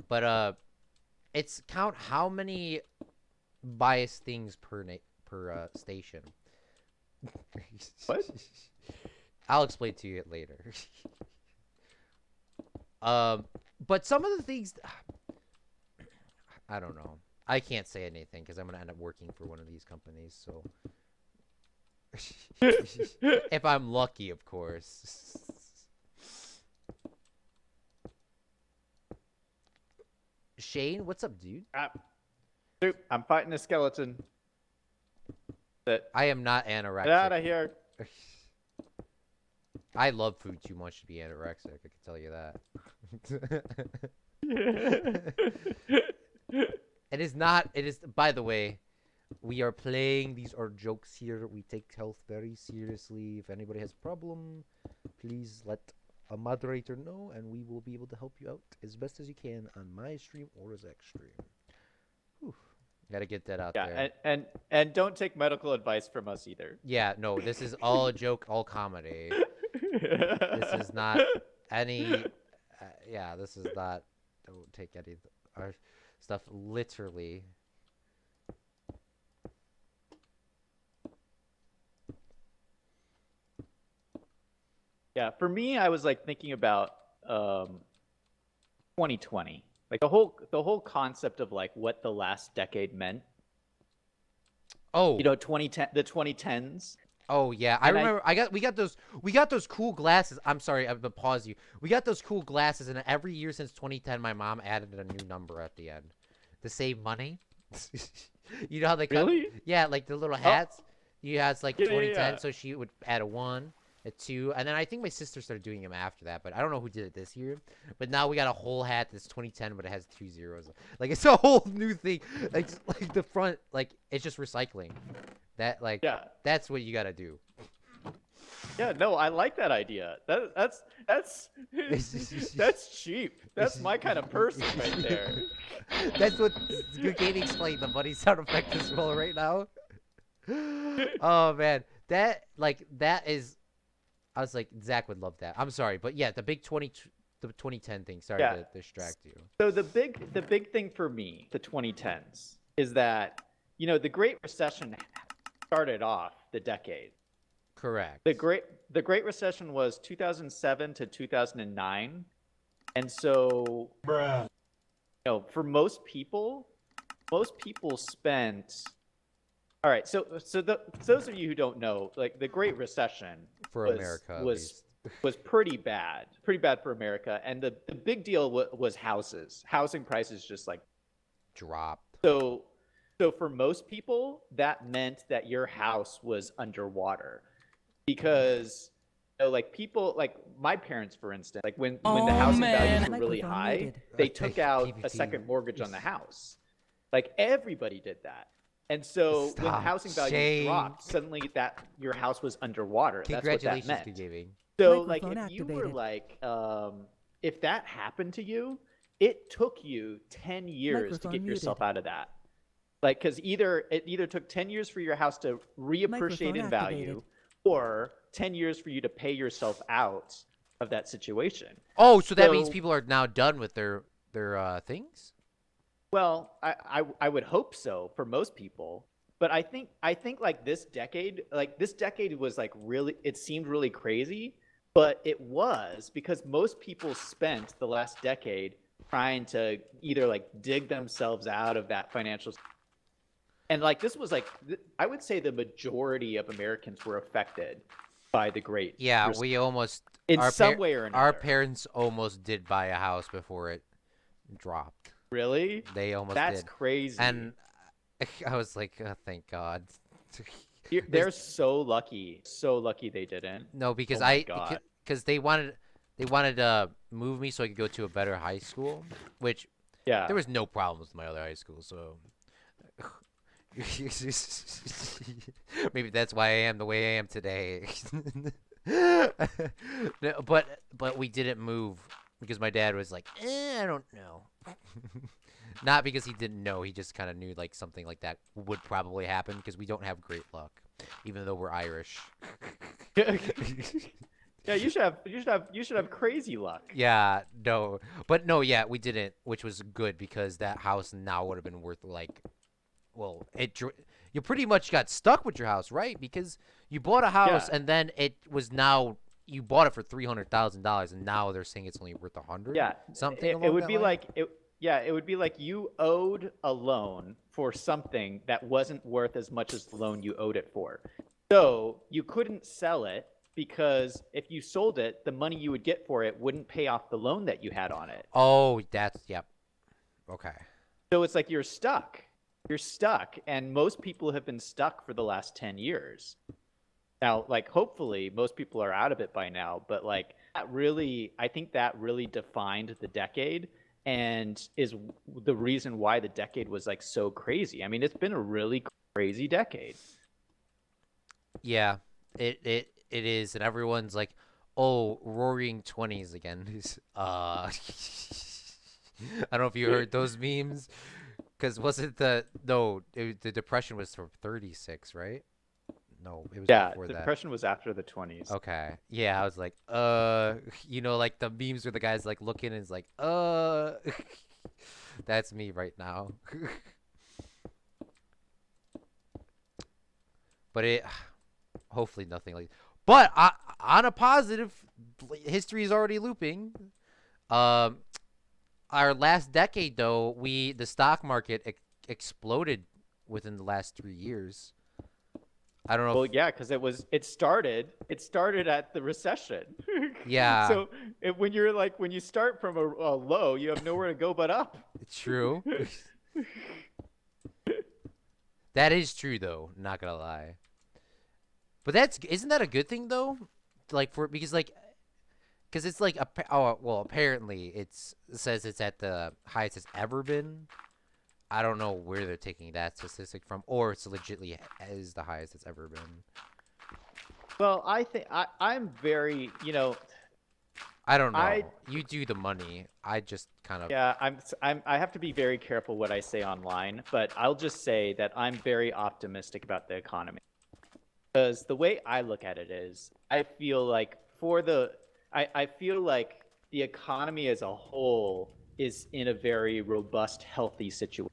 but it's count how many biased things per station. What? I'll explain to you later. But some of the things, I don't know. I can't say anything because I'm gonna end up working for one of these companies. So, if I'm lucky, of course. Shane, what's up, dude? Dude, I'm fighting a skeleton. I am not Get anorexic. out of here. I love food too much to be anorexic. I can tell you that. It is not. It is. By the way, we are playing. These are jokes here. We take health very seriously. If anybody has a problem, please let a moderator know, and we will be able to help you out as best as you can on my stream or Zach's stream. Whew. Gotta get that out there. And don't take medical advice from us either. Yeah, no, this is all a joke, all comedy. This is not any. Yeah, this is not. Don't take any our stuff literally. Yeah, for me, I was like thinking about 2020, like the whole concept of like what the last decade meant. Oh, 2010, the 2010s. oh yeah, I remember. We got those cool glasses. I'm sorry, I'm gonna pause you. We got those cool glasses, and every year since 2010, my mom added a new number at the end to save money. You know how they cut? Really? Yeah, like the little hats. You had like Yeah, 2010, yeah. so she would add a 1, a 2, and then I think my sister started doing them after that. But I don't know who did it this year. But now we got a whole hat that's 2010, but it has 2 zeros. Like it's a whole new thing. Like the front, like it's just recycling. That like Yeah. that's what you gotta do. Yeah, no, I like that idea. That's that's cheap. That's my kind of person right there. That's what you can't explain the money sound effect as well right now. Oh man, that is. I was like, Zach would love that. I'm sorry, but yeah, the 2010 thing. Sorry Yeah. to distract you. So the big thing for me, the 2010s, is that the Great Recession started off the decade. Correct. The Great Recession was 2007 to 2009, and so for most people spent. All right, so those of you who don't know, like the Great Recession For America, at least. was pretty bad for America, and the big deal was housing prices just like Dropped. so for most people that meant that your house was underwater because like people like my parents, for instance, like when the housing values were really Microphone high, muted. they took out a PvP. second mortgage on the house. Like everybody did that. And so when the Stop. housing value Shame. dropped, suddenly that your house was underwater. That's what that Congratulations, meant. good gaming. So like Microphone if you were activated. like if that happened to you, it took you 10 years to Microphone get yourself muted. out of that. Like cuz it either took 10 years for your house to reappreciate in Microphone value activated. or 10 years for you to pay yourself out of that situation. Oh, so that means So- people are now done with their things? Well, I would hope so for most people, but I think like this decade was like really, it seemed really crazy, but it was because most people spent the last decade trying to either like dig themselves out of that financial, and like this was like I would say the majority of Americans were affected by the Great Yeah, Recession we almost in our some way or another. Our parents almost did buy a house before it dropped. Really? They almost That's did. crazy. And I was like, oh, thank God. They're so lucky they didn't. No, because Oh my God. because they wanted to move me so I could go to a better high school, which Yeah. there was no problems with my other high school, so maybe that's why I am the way I am today. No, but we didn't move because my dad was like, I don't know. Not because he didn't know, he just kind of knew like something like that would probably happen because we don't have great luck, even though we're Irish. Yeah, you should have crazy luck. Yeah, no, but no, yeah, we didn't, which was good because that house now would have been worth like, well, you pretty much got stuck with your house, right? Because you bought a house Yeah. and then it was now you bought it for $300,000 and now they're saying it's only worth 100. Yeah. something. It along would that be line? like it would be like you owed a loan for something that wasn't worth as much as the loan you owed it for. So you couldn't sell it because if you sold it, the money you would get for it wouldn't pay off the loan that you had on it. Oh, that's yep. Okay. So it's like you're stuck. You're stuck, and most people have been stuck for the last 10 years. Now, like hopefully most people are out of it by now, but like I think that really defined the decade. and is the reason why the decade was like so crazy. I mean, it's been a really crazy decade. Yeah, it is, and everyone's like, "Oh, Roaring 20s again." I don't know if you heard those memes, because wasn't the depression was from 36, right? No, it was Yeah, before the that. depression was after the 20s. Okay. Yeah, I was like, like the memes where the guy's like looking and is like, that's me right now. But hopefully nothing like. But on a positive, history is already looping. Um, our last decade though, the stock market exploded within the last 3 years. I don't know Well, if yeah, because it started at the recession. yeah, So when you start from a low, you have nowhere to go but up. it's true. That is true though. Not gonna lie. But isn't that a good thing though? Like because it's like apparently it says it's at the highest it's ever been. I don't know where they're taking that statistic from, or it's legitly is the highest it's ever been. Well, I think I'm very, I don't I know. You do the money. I just kind of yeah, I have to be very careful what I say online, but I'll just say that I'm very optimistic about the economy. Because the way I look at it is, I feel like the economy as a whole is in a very robust, healthy situation.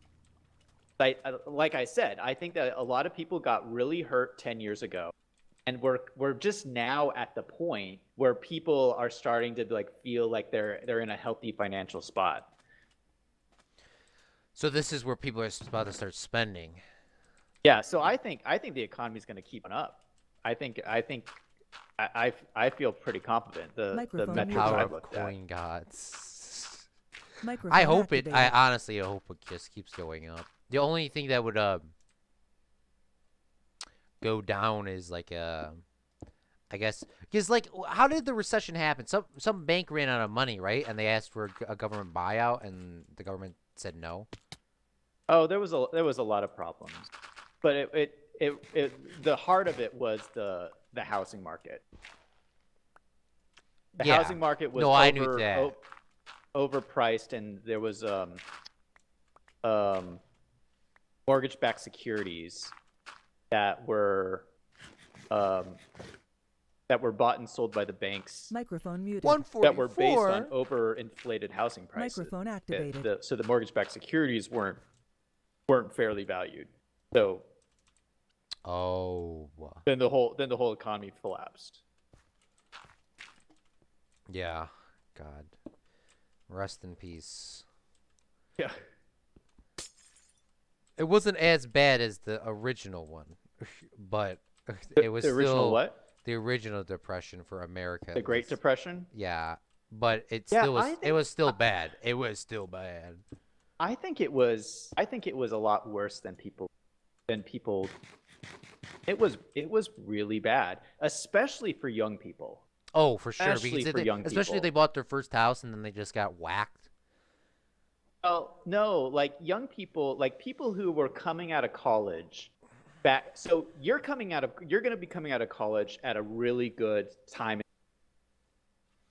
Like I said, I think that a lot of people got really hurt 10 years ago, and we're just now at the point where people are starting to like feel like they're in a healthy financial spot. So this is where people are about to start spending. Yeah, so I think the economy is going to keep on up. I feel pretty confident. The The Microphone metrics muted. power I've of looked at. coin gods. I Microphone hope it. I activated. honestly hope it just keeps going up. The only thing that would go down is like I guess because like how did the recession happen? Some bank ran out of money, right? And they asked for a government buyout, and the government said no. Oh, there was a lot of problems, but the heart of it was the housing market. The Yeah. housing market was No, I knew that. overpriced, and there was um, mortgage-backed securities that were um, that were bought and sold by the banks Microphone muted. that were based on 144. overinflated housing prices. Microphone activated. So the mortgage-backed securities weren't fairly valued. So Oh. then the whole economy collapsed. Yeah. God. Rest in peace. Yeah. It wasn't as bad as the original one, but it was The original still what? the original depression for America The at Great least. Depression? Yeah, but it Yeah, still was. It was still bad. It was still bad. I think it was a lot worse than people. It was really bad, especially for young people. Oh, for sure. Especially Because for young especially if they people. bought their first house and then they just got whacked. Well, no, like young people, like people who were coming out of college back. So you're going to be coming out of college at a really good time.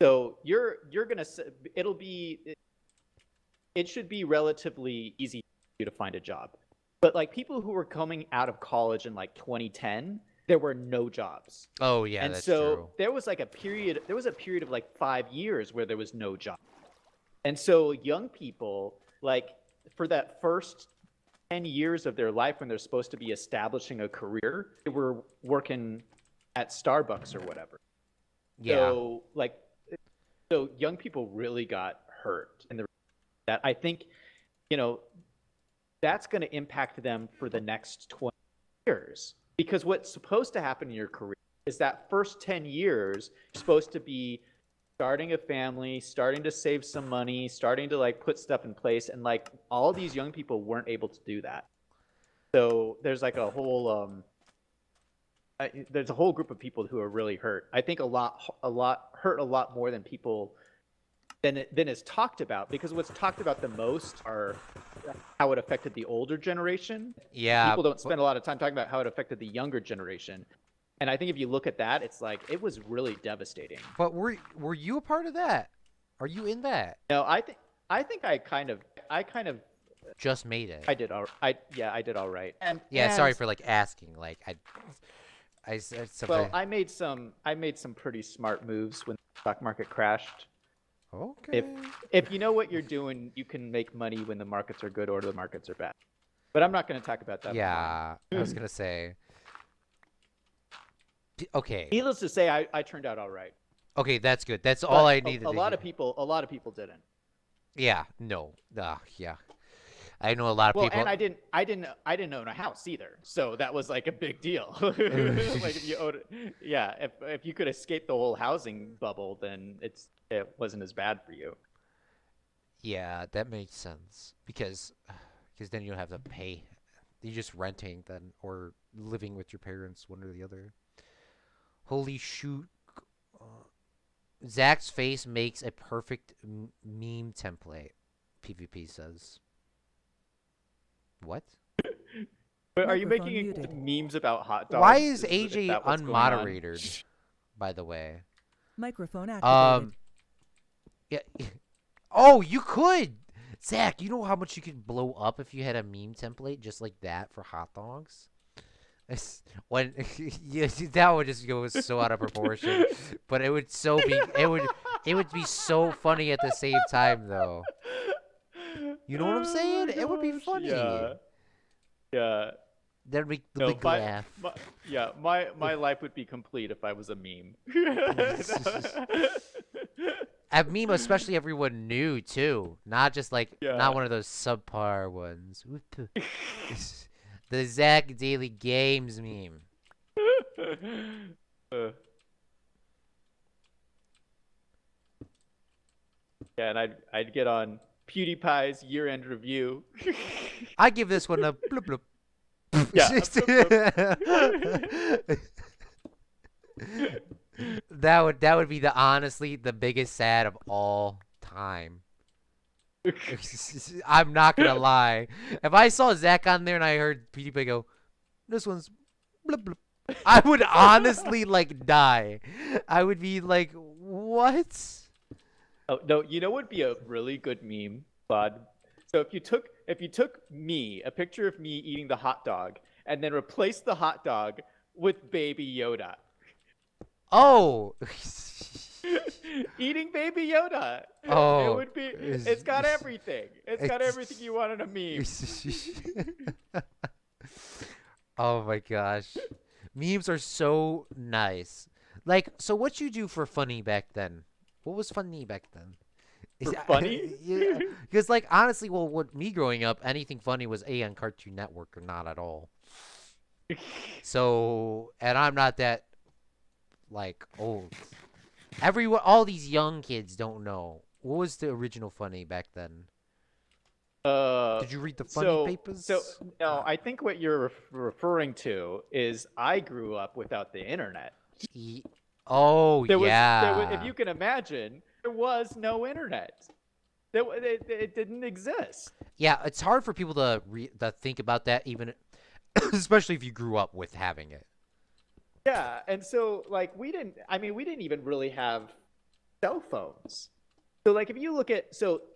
So you're going to it'll be it should be relatively easy for you to find a job. But like people who were coming out of college in like 2010, there were no jobs. Oh yeah, And that's so true. there was a period of like 5 years where there was no job. And so young people, like for that first 10 years of their life when they're supposed to be establishing a career, they were working at Starbucks or whatever. Yeah. So young people really got hurt. And that I think, you know, that's going to impact them for the next 20 years. Because what's supposed to happen in your career is that first 10 years, you're supposed to be starting a family, starting to save some money, starting to like put stuff in place. And like all these young people weren't able to do that. So there's like there's a whole group of people who are really hurt. I think a lot hurt a lot more than people than is talked about, because what's talked about the most are how it affected the older generation. Yeah, People don't spend a lot of time talking about how it affected the younger generation. And I think if you look at that, it's like it was really devastating. but were you a part of that? Are you in that? No, I think I kind of Just made it. I did all yeah, I did all right. Yeah, sorry And for like asking. Like I said well, something. I made some pretty smart moves when the stock market crashed. Okay. If you know what you're doing, you can make money when the markets are good or the markets are bad. But I'm not going to talk about that online. Yeah, I was gonna say. Okay. Needless to say, I turned out all right. Okay, that's good. That's all But I a, needed a to lot hear. of people didn't. Yeah. No. Yeah. I know a lot of Well, people. and I didn't own a house either, so that was like a big deal. Like if you owned, yeah, if you could escape the whole housing bubble, then it wasn't as bad for you. Yeah, that makes sense because then you don't have to pay. You're just renting then or living with your parents, one or the other. Holy shoot. Uh, Zach's face makes a perfect meme template. PvP says. What? But are you Microphone making muted. memes about hot Why dogs? is Is AJ that what's going on? unmoderated, by the way? Microphone activated. Um, yeah. Oh, you could! Zach, you know how much you could blow up if you had a meme template just like that for hot dogs? When yeah, that would just go so out of proportion, but it would so be it would be so funny at the same time though. You know what I'm Oh saying? my It would be gosh. funny. Yeah. Yeah. That'd make the No, big laugh. my life would be complete if I was a meme. A meme, especially everyone knew too, not just like not Yeah. one of those subpar ones. The Zach Daily Games meme. Uh, yeah, and I'd get on PewDiePie's year-end review. I give this one a bloop Yeah. bloop. That would be the honestly the biggest sad of all time. I'm not gonna lie. If I saw Zach on there and I heard PewDiePie go, "This one's blip blip," I would honestly like die. I would be like, "What?" Oh no, you know what would be a really good meme, Bud? So if you took me, a picture of me eating the hot dog, and then replaced the hot dog with Baby Yoda. Oh. Eating Baby Yoda. It Oh. would be. It's got everything. It's got everything you want in a meme. Oh my gosh. Memes are so nice. Like, so what you do for funny back then? What was funny back then? For funny? Yeah, because like honestly, well, what me growing up, anything funny was A on Cartoon Network or not at all. So, and I'm not that like old. Everyone, all these young kids don't know what was the original funny back then. Did you read the funny papers? So no, I think what you're referring to is I grew up without the internet. Oh There was, yeah. if you can imagine, there was no internet. It didn't exist. Yeah, it's hard for people to think about that, even especially if you grew up with having it. Yeah, and so like we didn't even really have cell phones. So like if you look at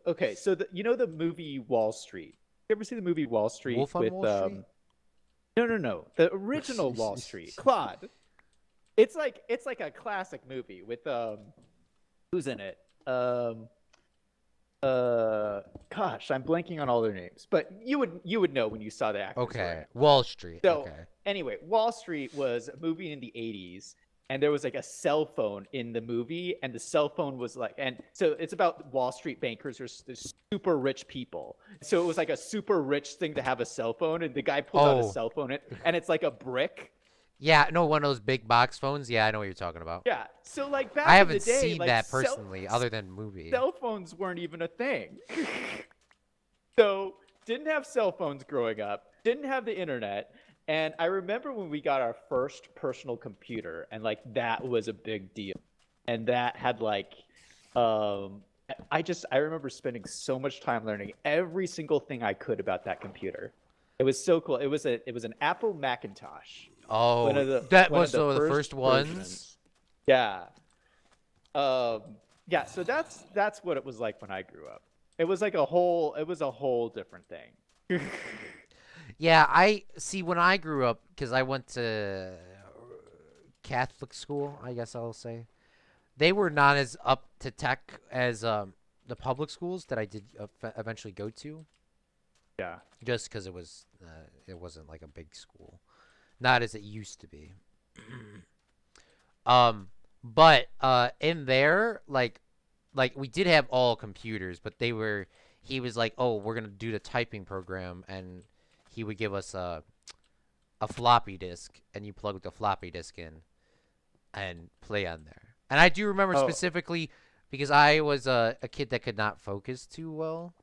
okay, so the movie Wall Street. You ever see the movie Wall Street Wolf on with Wall Street? no, the original Wall Street. Claude. It's like a classic movie with who's in it? Gosh, I'm blanking on all their names, but you would know when you saw the actors. Okay, Right? Wall Street. So Okay. anyway, Wall Street was a movie in the 80s, and there was like a cell phone in the movie, and the cell phone was like, and so it's about Wall Street bankers or super rich people. So it was like a super rich thing to have a cell phone, and the guy pulls out a Oh. cell phone, and it's like a brick. Yeah, no, one of those big box phones. Yeah, I know what you're talking about. Yeah. So like back I in the haven't day, seen like that personally, other than movie. cell phones weren't even a thing. So didn't have cell phones growing up, didn't have the internet. And I remember when we got our first personal computer, and like that was a big deal. And that had like I remember spending so much time learning every single thing I could about that computer. It was so cool. It was an Apple Macintosh. Oh, that One was of the so the first first ones. versions. Yeah. Yeah, so that's what it was like when I grew up. It was a whole different thing. Yeah, I see when I grew up because I went to Catholic school, I guess I'll say. They were not as up to tech as the public schools that I did eventually go to, Yeah. just because it wasn't like a big school, not as it used to be. um, but in there, like we did have all computers, but they were. He was like, "Oh, we're gonna do the typing program," and he would give us a floppy disk, and you plug the floppy disk in and play on there. And I do remember Oh, specifically because I was a kid that could not focus too well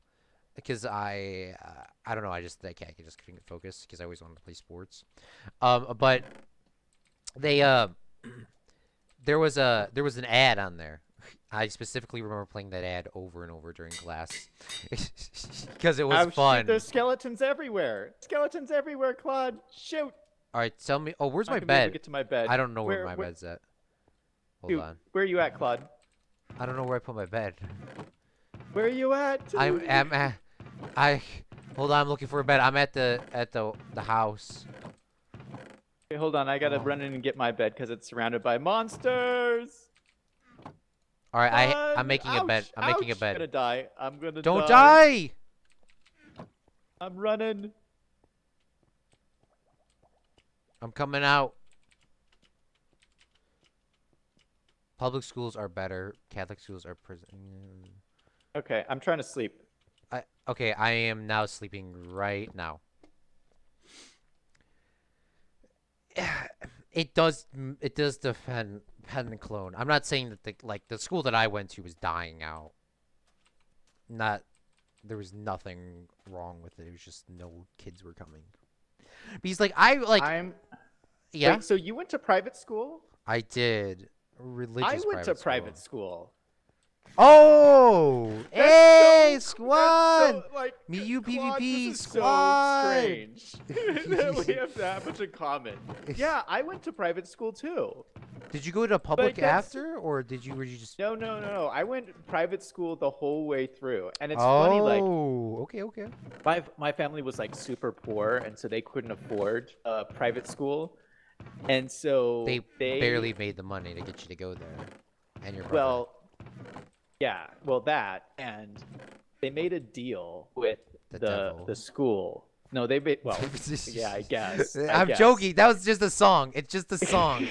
because I don't know, I just couldn't focus because I always wanted to play sports. But they there was an ad on there. I specifically remember playing that ad over and over during class because it was oh shoot, fun. there's skeletons everywhere. Skeletons everywhere, Claude. Shoot. All right, tell me. Oh, where's I'm my not gonna be able to bed? get to my bed. I don't know where Where my where bed's at. Hold shoot, on. where are you at, Claude? I don't know where I put my bed. Where are you at? I'm at, I hold on. I'm looking for a bed. I'm at the house. Okay, hold on, I gotta Oh. run in and get my bed because it's surrounded by monsters. All right, Run! I'm making a bed. Ouch, I'm making a ouch, I'm gonna bed. die. I'm gonna Don't die. die! I'm running. I'm coming out. Public schools are better. Catholic schools are prison. Okay, I'm trying to sleep. Okay, I am now sleeping right now. It does depend and clone. I'm not saying that the school that I went to was dying out. Not there was nothing wrong with it. It was just no kids were coming. Because I'm yeah, Wait, so you went to private school? I did I religious went to private private school. school. Oh, hey, That's squad! so like Me, you, Claude, PvP, this is squad! so strange that we have that much in common. Yeah, I went to private school too. Did you go to public that's after, or were you just? no. I went private school the whole way through, and it's funny. Like Oh, okay. my family was like super poor, and so they couldn't afford private school, and so They barely made the money to get you to go there, and your brother. well, yeah, well that, and they made a deal with The the devil. school. No, they made yeah, I guess. I'm joking. That was just a song. It's just a song.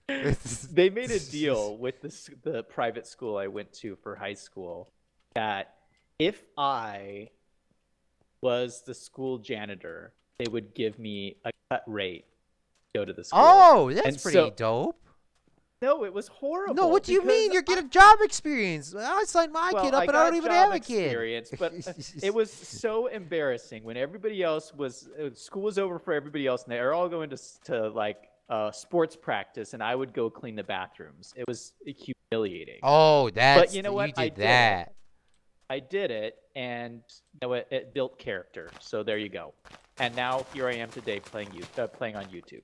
They made a deal with the private school I went to for high school that if I was the school janitor, they would give me a cut rate to go to the school. Oh, that's And pretty so- dope. No, it was horrible. No, what do you mean? because You're getting job experience. I signed my Well, kid up, I and I got don't even job have a kid. experience, but it was so embarrassing when everybody else was school was over for everybody else, and they were all going to like sports practice, and I would go clean the bathrooms. It was humiliating. Oh, that's you know you what? I did did it. that. I did it, and you know, it built character. So there you go. And now here I am today playing on YouTube.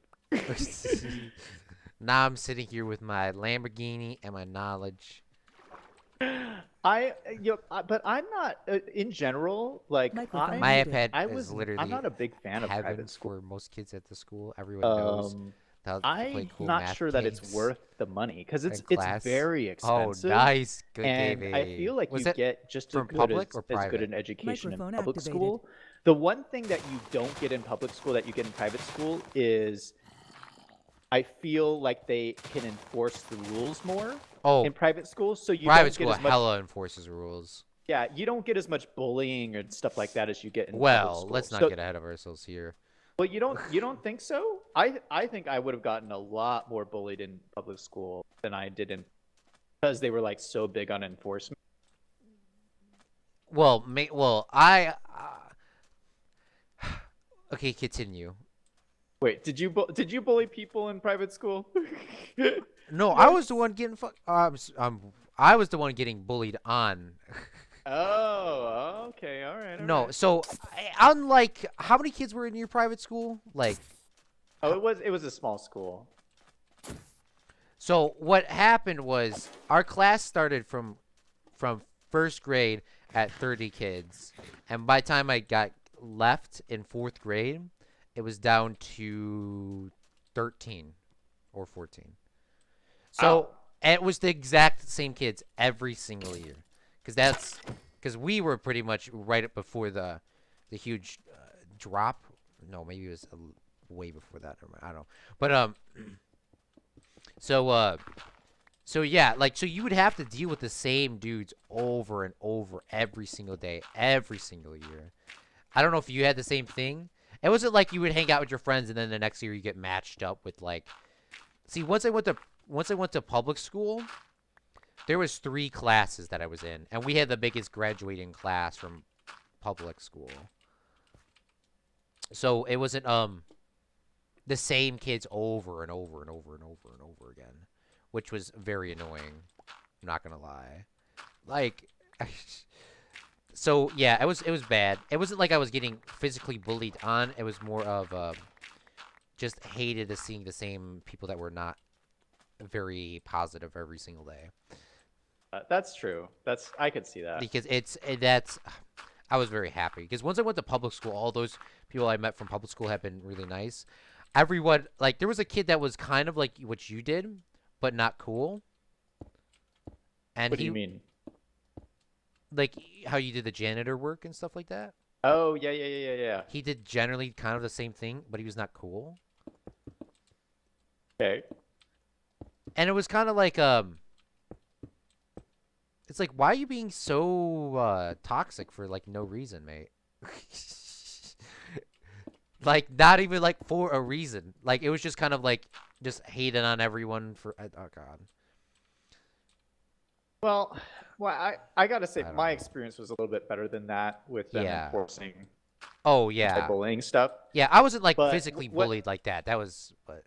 Now I'm sitting here with my Lamborghini and my knowledge. But I'm not in general like Microphone My muted. iPad I is was literally I'm not a big fan of heaven private school. for most kids at the school. Everyone knows how to play I'm cool not math sure that games it's worth the money because in it's class. very Oh, expensive. nice. Good And game, I feel like Was you it get just from as good public as, or as good private? an education in Microphone public activated. school. The one thing that you don't get in public school that you get in private school is I feel like they can enforce the rules more Oh, in private school, so you private don't school get as much. hella enforces rules. Yeah, you don't get as much bullying and stuff like that as you get in public Well, school. let's not So- get ahead of ourselves here. Well, you don't think so? I think I would have gotten a lot more bullied in public school than I did in because they were like so big on enforcement. Well, okay, continue. Wait, did you bully people in private school? No, I was the one getting fucked. I was the one getting bullied on. Oh, okay, all right, all No, right. so unlike how many kids were in your private school? Like, Oh, how, it was a small school. so what happened was our class started from first grade at 30 kids, and by the time I got left in fourth grade, it was down to 13 or 14. Wow. So and it was the exact same kids every single year, because we were pretty much right up before the huge drop. No, maybe it was way before that. I don't know. But so so yeah, like so you would have to deal with the same dudes over and over every single day, every single year. I don't know if you had the same thing. It wasn't like you would hang out with your friends and then the next year you get matched up with like. See, once I went to public school, there was 3 classes that I was in, and we had the biggest graduating class from public school. So it wasn't the same kids over and over and over and over and over again, which was very annoying. I'm not gonna lie. Like, so yeah, it was bad. It wasn't like I was getting physically bullied on. It was more of just hated to seeing the same people that were not very positive every single day. That's true. I could see that. Because that's I was very happy because once I went to public school, all those people I met from public school have been really nice. Everyone like there was a kid that was kind of like what you did, but not cool. And What do you he mean? like how you did the janitor work and stuff like that. Oh, yeah, yeah, yeah, yeah, yeah. He did generally kind of the same thing, but he was not cool. Okay. And it was kind of like it's like why are you being so toxic for like no reason, mate? Like not even like for a reason. Like it was just kind of like just hating on everyone for oh god. Well, I gotta say, I don't my know. experience was a little bit better than that with them Yeah. enforcing Oh my yeah. bullying stuff. Yeah, I wasn't like But physically bullied like that. That was but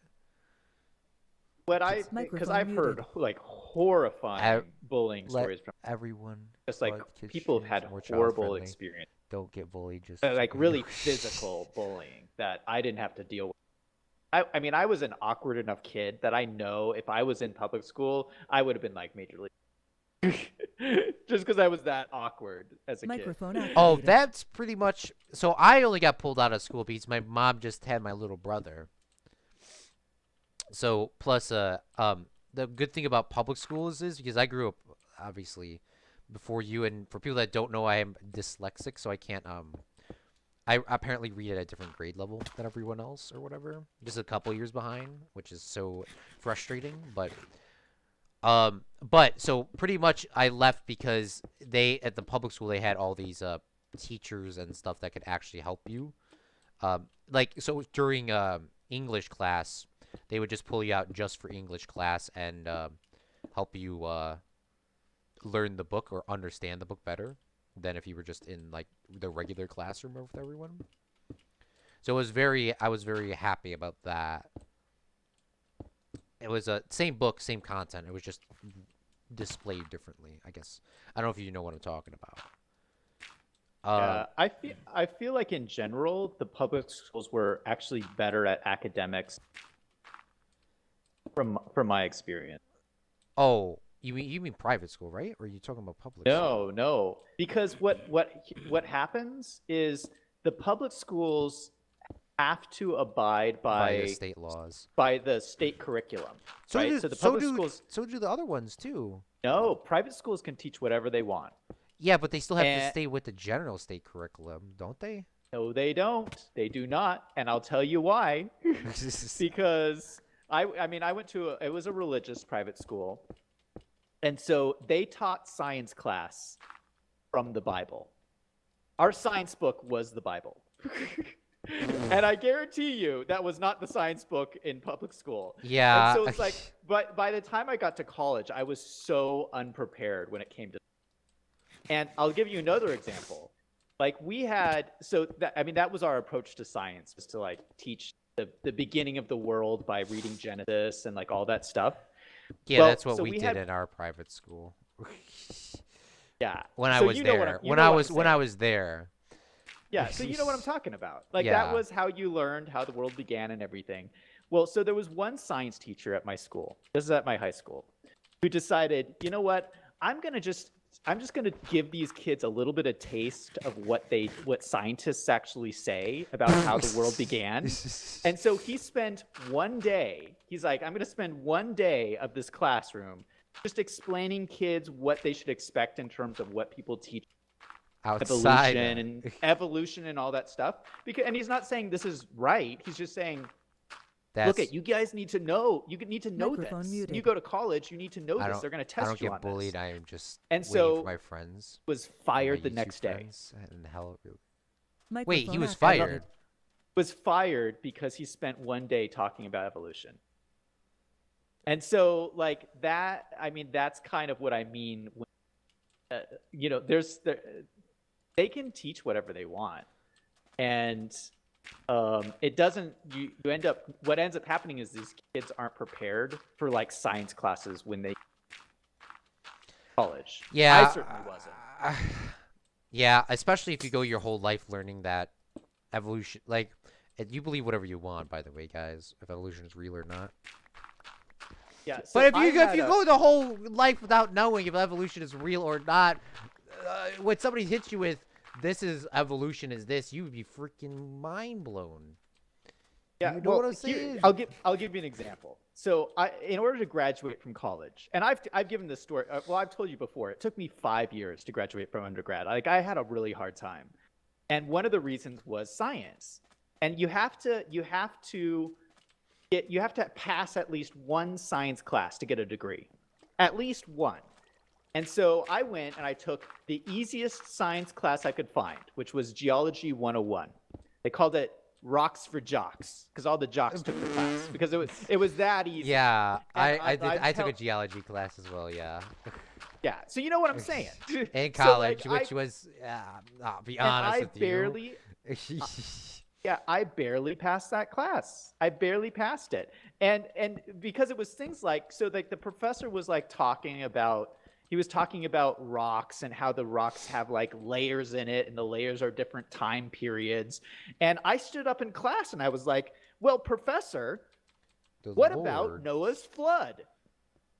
because Microphone I've heard muted. like horrifying bullying let stories from everyone just like kids people have choose had more child horrible friendly. experience, Don't get bullied just like really physical bullying that I didn't have to deal with. I mean, I was an awkward enough kid that I know if I was in public school, I would have been like major league. Just because I was that awkward as a kid. Microphone Oh, activated. that's pretty much so I only got pulled out of school because my mom just had my little brother. So plus the good thing about public schools is because I grew up obviously before you, and for people that don't know, I am dyslexic, so I can't I apparently read at a different grade level than everyone else or whatever. Just a couple years behind, which is so frustrating, but so pretty much I left because they at the public school they had all these teachers and stuff that could actually help you. Like so during English class, they would just pull you out just for English class and help you learn the book or understand the book better than if you were just in like the regular classroom with everyone. So I was very happy about that. It was a same book, same content. It was just displayed differently, I guess. I don't know if you know what I'm talking about. Yeah, I feel like in general the public schools were actually better at academics from my experience. Oh, you mean private school, right? Or are you talking about public school? No, no, because what happens is the public schools have to abide By the state laws. by the state curriculum, So right? do So the so public do schools, so do the other ones too. no, private schools can teach whatever they want. Yeah, but they still have to And stay with the general state curriculum, don't they? no, they don't. They do not, and I'll tell you why. Because I mean, I went to it was a religious private school, and so they taught science class from the Bible. Our science book was the Bible. And I guarantee you that was not the science book in public school. And Yeah. so it's like, but by the time I got to college, I was so unprepared when it came to. And I'll give you another example. Like we had, so that, I mean, that was our approach to science, was to like teach the beginning of the world by reading Genesis and like all that stuff. Yeah, Well, that's what so we we did had in our private school. Yeah. When I So was you know what I'm there. you know what I'm When I saying. was there. Yeah, so you know what I'm talking about. Like that Yeah. was how you learned how the world began and everything. Well, so there was one science teacher at my school. This is at my high school, who decided, you know what? I'm just going to give these kids a little bit of taste of what scientists actually say about how the world began. And so he spent one day. He's like, I'm going to spend one day of this classroom just explaining kids what they should expect in terms of what people teach Outside. evolution and all that stuff. And he's not saying this is right. He's just saying, look, That's you guys need to know. You need to know Microphone this. muted. You go to college, you need to know I this. don't They're going to I test don't you get on bullied. this. I am just And waiting for so my friends, was my fired the YouTube next day. friends, and hell. Wait, he Microphone was activated. fired. Was fired because he spent one day talking about evolution. And so, like that, I mean, that's kind of what I mean. When, they can teach whatever they want, and it doesn't. You end up. What ends up happening is these kids aren't prepared for like science classes when they college. Yeah. I certainly wasn't. Yeah, especially if you go your whole life learning that evolution, like, you believe whatever you want, by the way, guys, if evolution is real or not. Yeah. So But if I you had a, go the whole life without knowing if evolution is real or not, when somebody hits you with this is evolution is this, you would be freaking mind blown. Yeah, You know well, what I'm saying? I'll give you an example. So in order to graduate from college, and I've given this story. Well, I've told you before. It took me 5 years to graduate from undergrad. Like I had a really hard time, and one of the reasons was science. And you have to pass at least one science class to get a degree, at least one. And so I went and I took the easiest science class I could find, which was Geology 101. They called it Rocks for Jocks because all the jocks took the class because it was that easy. Yeah, And I took a geology class as well, yeah. yeah. So you know what I'm saying? In So, college, like, which was, I'll be and honest I with you. barely, yeah, I barely passed that class. I barely passed it. And because it was things like, so like the professor was like he was talking about rocks and how the rocks have like layers in it and the layers are different time periods. And I stood up in class and I was like, well, professor, The what about Lord. Noah's flood?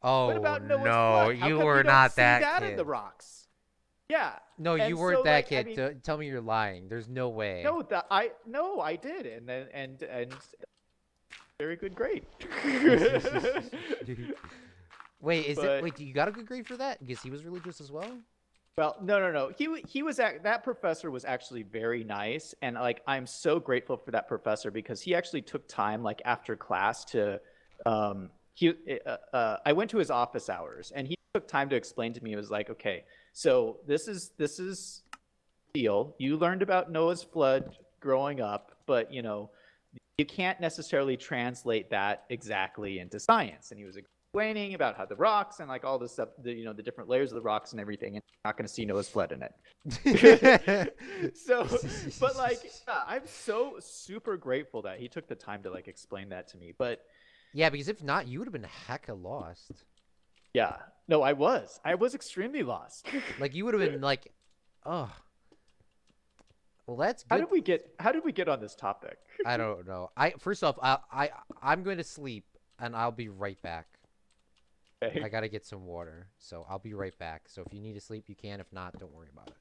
What Oh, about Noah's no, flood? How you come were you don't not see that that in kid. the rocks? Yeah. No, you And weren't so, that like, I kid. mean, Tell me you're lying. There's no way. no, I did, and then and very good grade. Wait, But- wait, you got a good grade for that? Because he was religious as well? Well, no. He was that professor was actually very nice, and like I'm so grateful for that professor because he actually took time like after class to I went to his office hours and he took time to explain to me. It was like, okay, so this is deal. You learned about Noah's flood growing up, but you can't necessarily translate that exactly into science. And he was explaining about how the rocks and like all this stuff, the different layers of the rocks and everything, and you're not going to see Noah's flood in it. So, but like, yeah, I'm so super grateful that he took the time to like explain that to me. But Yeah, because if not, you would have been hecka lost. yeah, no, I was extremely lost. Like, you would have been like, oh. Well, that's good. How did we get on this topic? I don't know. First off, I'm going to sleep, and I'll be right back. Okay. I gotta get some water, so I'll be right back. So if you need to sleep, you can. If not, don't worry about it.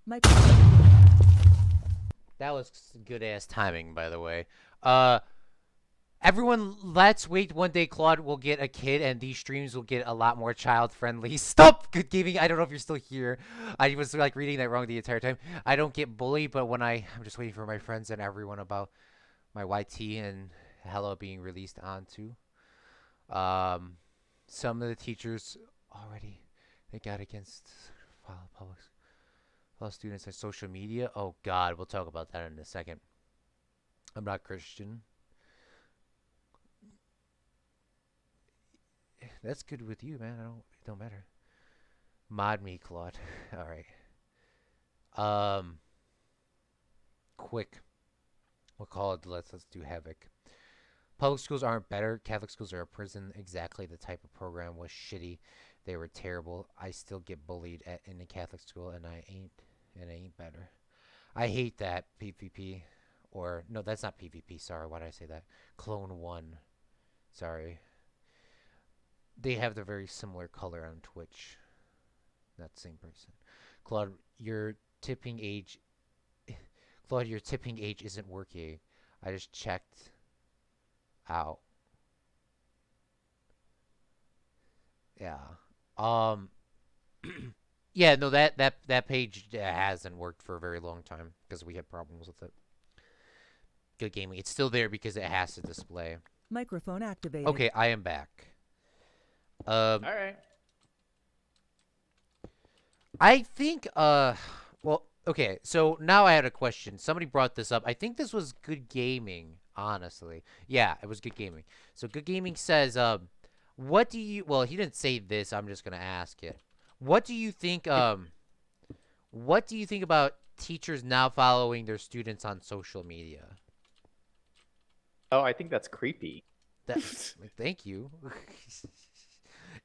Microphone. That was good ass timing, by the way. Uh, Everyone, let's wait one day. Claude will get a kid, and these streams will get a lot more child friendly. Stop good gaming. I don't know if you're still here. I was like reading that wrong the entire time. I don't get bullied, but when I'm just waiting for my friends and everyone about my YT and Hello being released onto. Um, some of the teachers already they got against public students on social media. Oh God, we'll talk about that in a second. I'm not Christian. That's good with you, man. It don't matter. Mod me, Claude. All right. Um, quick. We'll call it. Let's do havoc. Public schools aren't better. Catholic schools are a prison. Exactly. The type of program was shitty. They were terrible. I still get bullied in a Catholic school, and I ain't better. I hate that PvP, or no, that's not PvP. Sorry, why did I say that? Clone One. Sorry. They have the very similar color on Twitch. Not the same person. Claude, your tipping age. Claude, your tipping age isn't working. I just checked out. Yeah. Um. Yeah. No. That page hasn't worked for a very long time because we had problems with it. Good gaming. It's still there because it has to display. Microphone activated. Okay, I am back. All right. I think well, okay, so now I had a question. Somebody brought this up. I think this was good gaming, honestly. Yeah, it was good gaming. So good gaming says what do you well, he didn't say this. I'm just going to ask it. What do you think what do you think about teachers now following their students on social media? Oh, I think that's creepy. That thank you.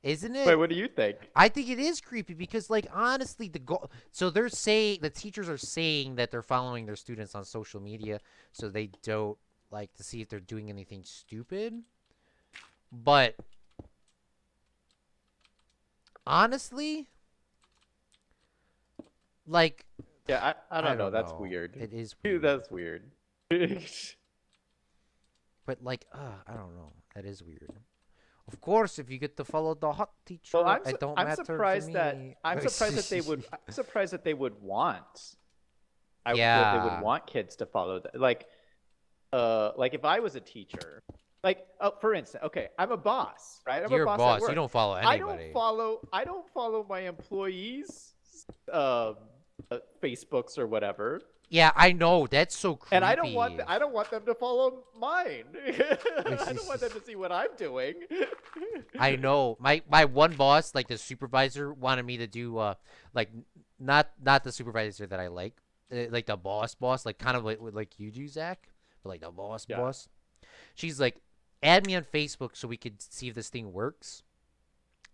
Isn't Wait, it? what do you think? I think it is creepy because, like, honestly, the goal. So they're saying the teachers are saying that they're following their students on social media, so they don't like to see if they're doing anything stupid. But honestly, like, Yeah, I I don't know. don't That's know. weird. It is weird. That's weird. But like, I don't know. That is weird. Of course, if you get to follow the hot teacher, Well, it don't I'm matter surprised to that me. I'm surprised that they would want. That they would Yeah, want kids to follow that. Like if I was a teacher, like for instance, okay, I'm a boss, right? I'm a you're a boss at boss. You work. don't follow anybody. I don't follow my employees, um, Facebooks or whatever. Yeah, I know. That's so creepy. And I don't want them to follow mine. I don't want them to see what I'm doing. I know. My one boss, like the supervisor, wanted me to do like not the supervisor that I like the boss, like kind of like you do, Zach, but like the Yeah. boss. She's like, add me on Facebook so we could see if this thing works.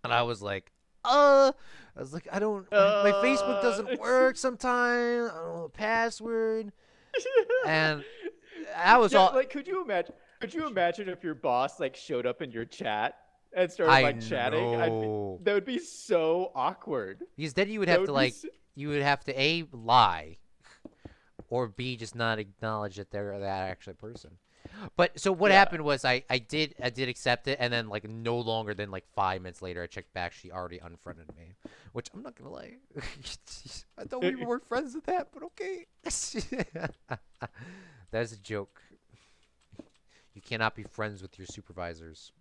And I was like, I was like, I don't. My Facebook doesn't work sometimes. I don't know the password. And I was Yeah, all. like could you imagine? Could you imagine if your boss like showed up in your chat and started I like chatting? know. That would be so awkward. Because then you would That have would to be like you would have to A, lie, or B, just not acknowledge that they're that actual person. But so what Yeah. happened was I did accept it, and then like no longer than like 5 minutes later I checked back, she already unfriended me. Which I'm not gonna lie. I thought we were friends with that, but okay. That's a joke. You cannot be friends with your supervisors.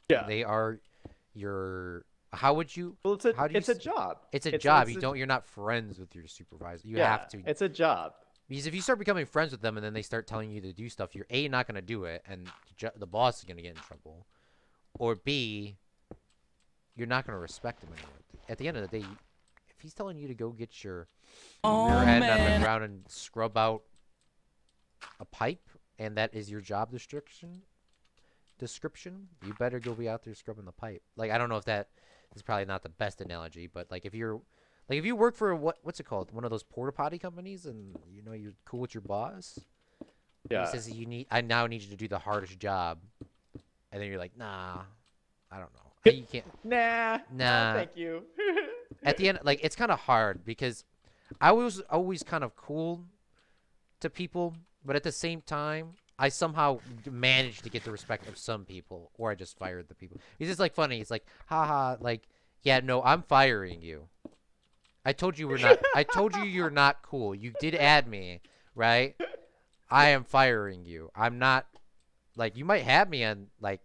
Yeah. They are your How would you? Well, How do you? it's a job. It's a It's job. it's You a, don't. You're not friends with your supervisor. You yeah, have to. it's a job. Because if you start becoming friends with them and then they start telling you to do stuff, you're A, not gonna do it, and the boss is gonna get in trouble, or B, you're not gonna respect him anymore. At the end of the day, if he's telling you to go get your rear end on the ground and scrub out a pipe, and that is your job description, you better go be out there scrubbing the pipe. Like, I don't know if that is probably not the best analogy, but like if you work for what's it called, one of those porta potty companies, and you know you're cool with your boss, and he Yeah. says I now need you to do the hardest job, and then you're like, nah, I don't know, you can't. Nah. Nah. Thank you. At the end, like, it's kind of hard because I was always kind of cool to people, but at the same time, I somehow managed to get the respect of some people, or I just fired the people. It's just like funny. It's like, haha, like, yeah, no, I'm firing you. I told you we're not. I told you you're not cool. You did add me, right? I am firing you. I'm not. Like, you might have me on, like,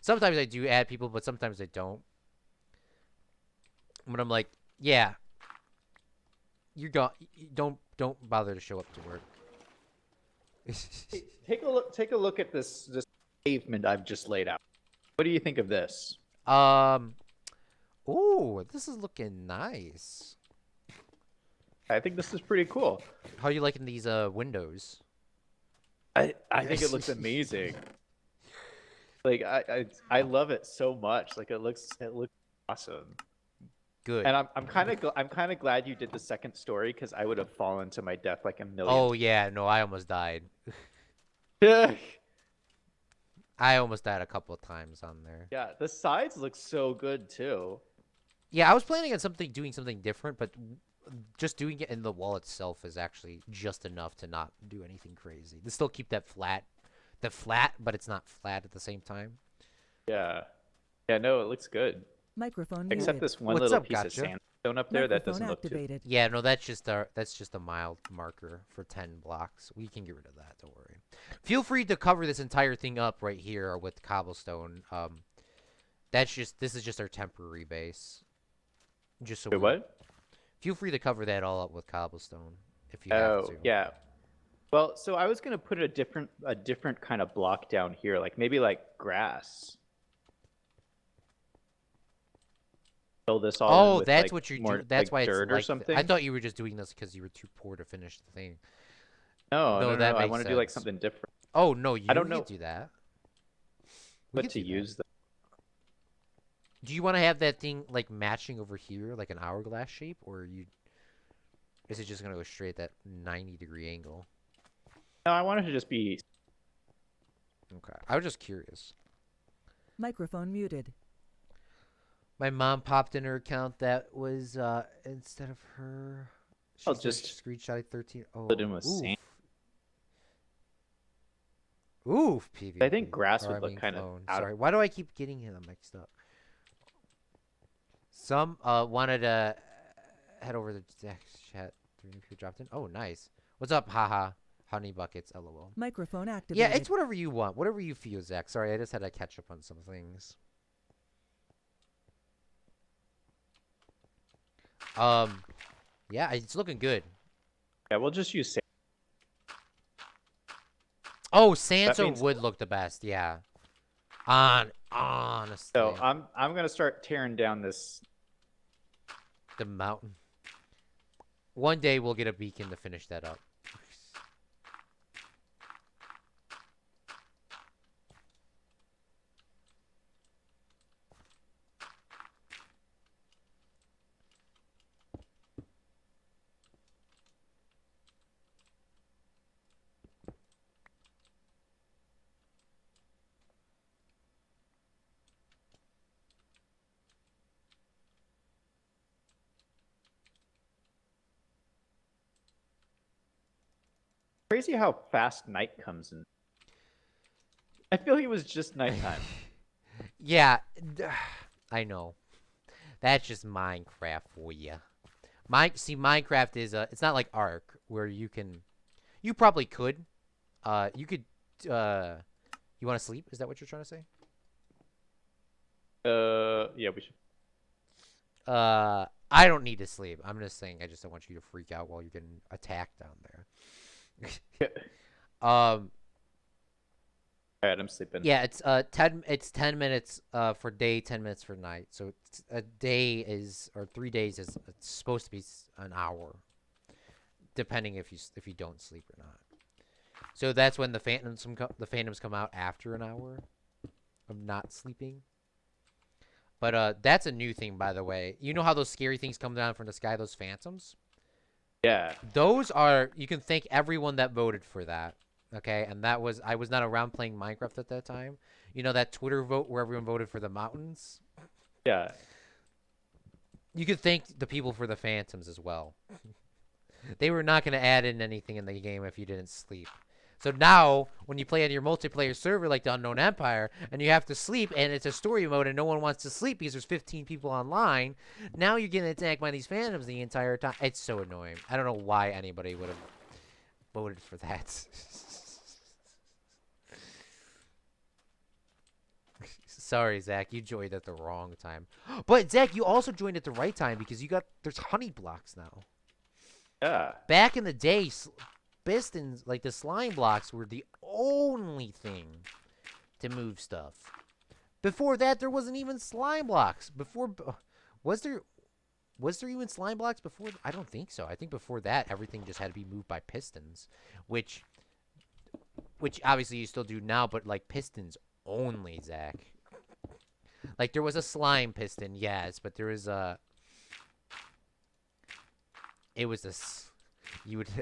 sometimes I do add people, but sometimes I don't. But I'm like, yeah, don't bother to show up to work. Take a look at this pavement I've just laid out. What do you think of this? Ooh, this is looking nice. I think this is pretty cool. How you liking these windows? I think it looks amazing. Like I love it so much. Like it looks awesome. Good. And I'm kind of glad you did the second story because I would have fallen to my death like a million. Oh yeah, no, I almost died. Yeah. I almost died a couple of times on there. Yeah, the sides look so good too. Yeah, I was planning on doing something different, but just doing it in the wall itself is actually just enough to not do anything crazy. To still keep that flat, but it's not flat at the same time. Yeah. Yeah, no, it looks good. Microphone Except muted. this one What's little up, piece of gotcha? sandstone up there that Microphone doesn't look too. activated. Yeah, no, that's just a mild marker for 10 blocks. We can get rid of that. Don't worry. Feel free to cover this entire thing up right here with cobblestone. This is just our temporary base. Just so Wait, what? Feel free to cover that all up with cobblestone if you have to. Yeah. Well, so I was gonna put a different kind of block down here, like maybe like grass. Fill this all in Oh, with, that's like, what you're more doing. That's like why it's dirt or like. something. I thought you were just doing this because you were too poor to finish the thing. No, No, that I makes want to do like sense. something different. Oh no, you I don't can know. do that. We But can to do that. use the Do you want to have that thing like matching over here, like an hourglass shape, or is it just gonna go straight at that 90-degree angle? No, I wanted to just be. Okay, I was just curious. Microphone muted. My mom popped in her account that was instead of her. I'll She just screenshot 13. Oh, fill it in with oof. sand. Oof, PvP. I think grass Or, would I look mean, kind of clone. out. Sorry, why do I keep getting them mixed up? Some wanted to head over to the chat. 3 new people dropped in. Oh, nice. What's up, haha? Honey buckets, lol. Microphone activated. Yeah, it's whatever you want, whatever you feel, Zach. Sorry, I just had to catch up on some things. Yeah, it's looking good. Yeah, we'll just use sand. Oh, Sansa means- would look the best, yeah. Honestly. So I'm gonna start tearing down this. The mountain. One day we'll get a beacon to finish that up. Crazy how fast night comes in. I feel it was just nighttime. Yeah, I know. That's just Minecraft for you. See, Minecraft is it's not like Ark where you probably could, you could, you want to sleep? Is that what you're trying to say? Yeah, we should. I don't need to sleep. I'm just saying I just don't want you to freak out while you're getting attacked down there. um, All right, I'm sleeping. yeah, it's 10 minutes for day, 10 minutes for night. So it's, a day is or 3 days is it's supposed to be an hour, depending if you don't sleep or not. So that's when the phantoms come out after an hour of not sleeping. But that's a new thing, by the way. You know how those scary things come down from the sky, those phantoms? Yeah. Those are, you can thank everyone that voted for that. Okay, and that was, I was not around playing Minecraft at that time. You know that Twitter vote where everyone voted for the mountains? Yeah. You could thank the people for the phantoms as well. They were not going to add in anything in the game if you didn't sleep. So now, when you play on your multiplayer server like the Unknown Empire, and you have to sleep, and it's a story mode, and no one wants to sleep because there's 15 people online, now you're getting attacked by these phantoms the entire time. It's so annoying. I don't know why anybody would have voted for that. Sorry, Zach. You joined at the wrong time. But, Zach, you also joined at the right time because there's honey blocks now. Yeah. Back in the day, pistons, like the slime blocks, were the only thing to move stuff. Before that, there wasn't even slime blocks. Was there even slime blocks before? I don't think so. I think before that, everything just had to be moved by pistons, which obviously you still do now, but like pistons only, Zach. Like there was a slime piston, yes, but there was it was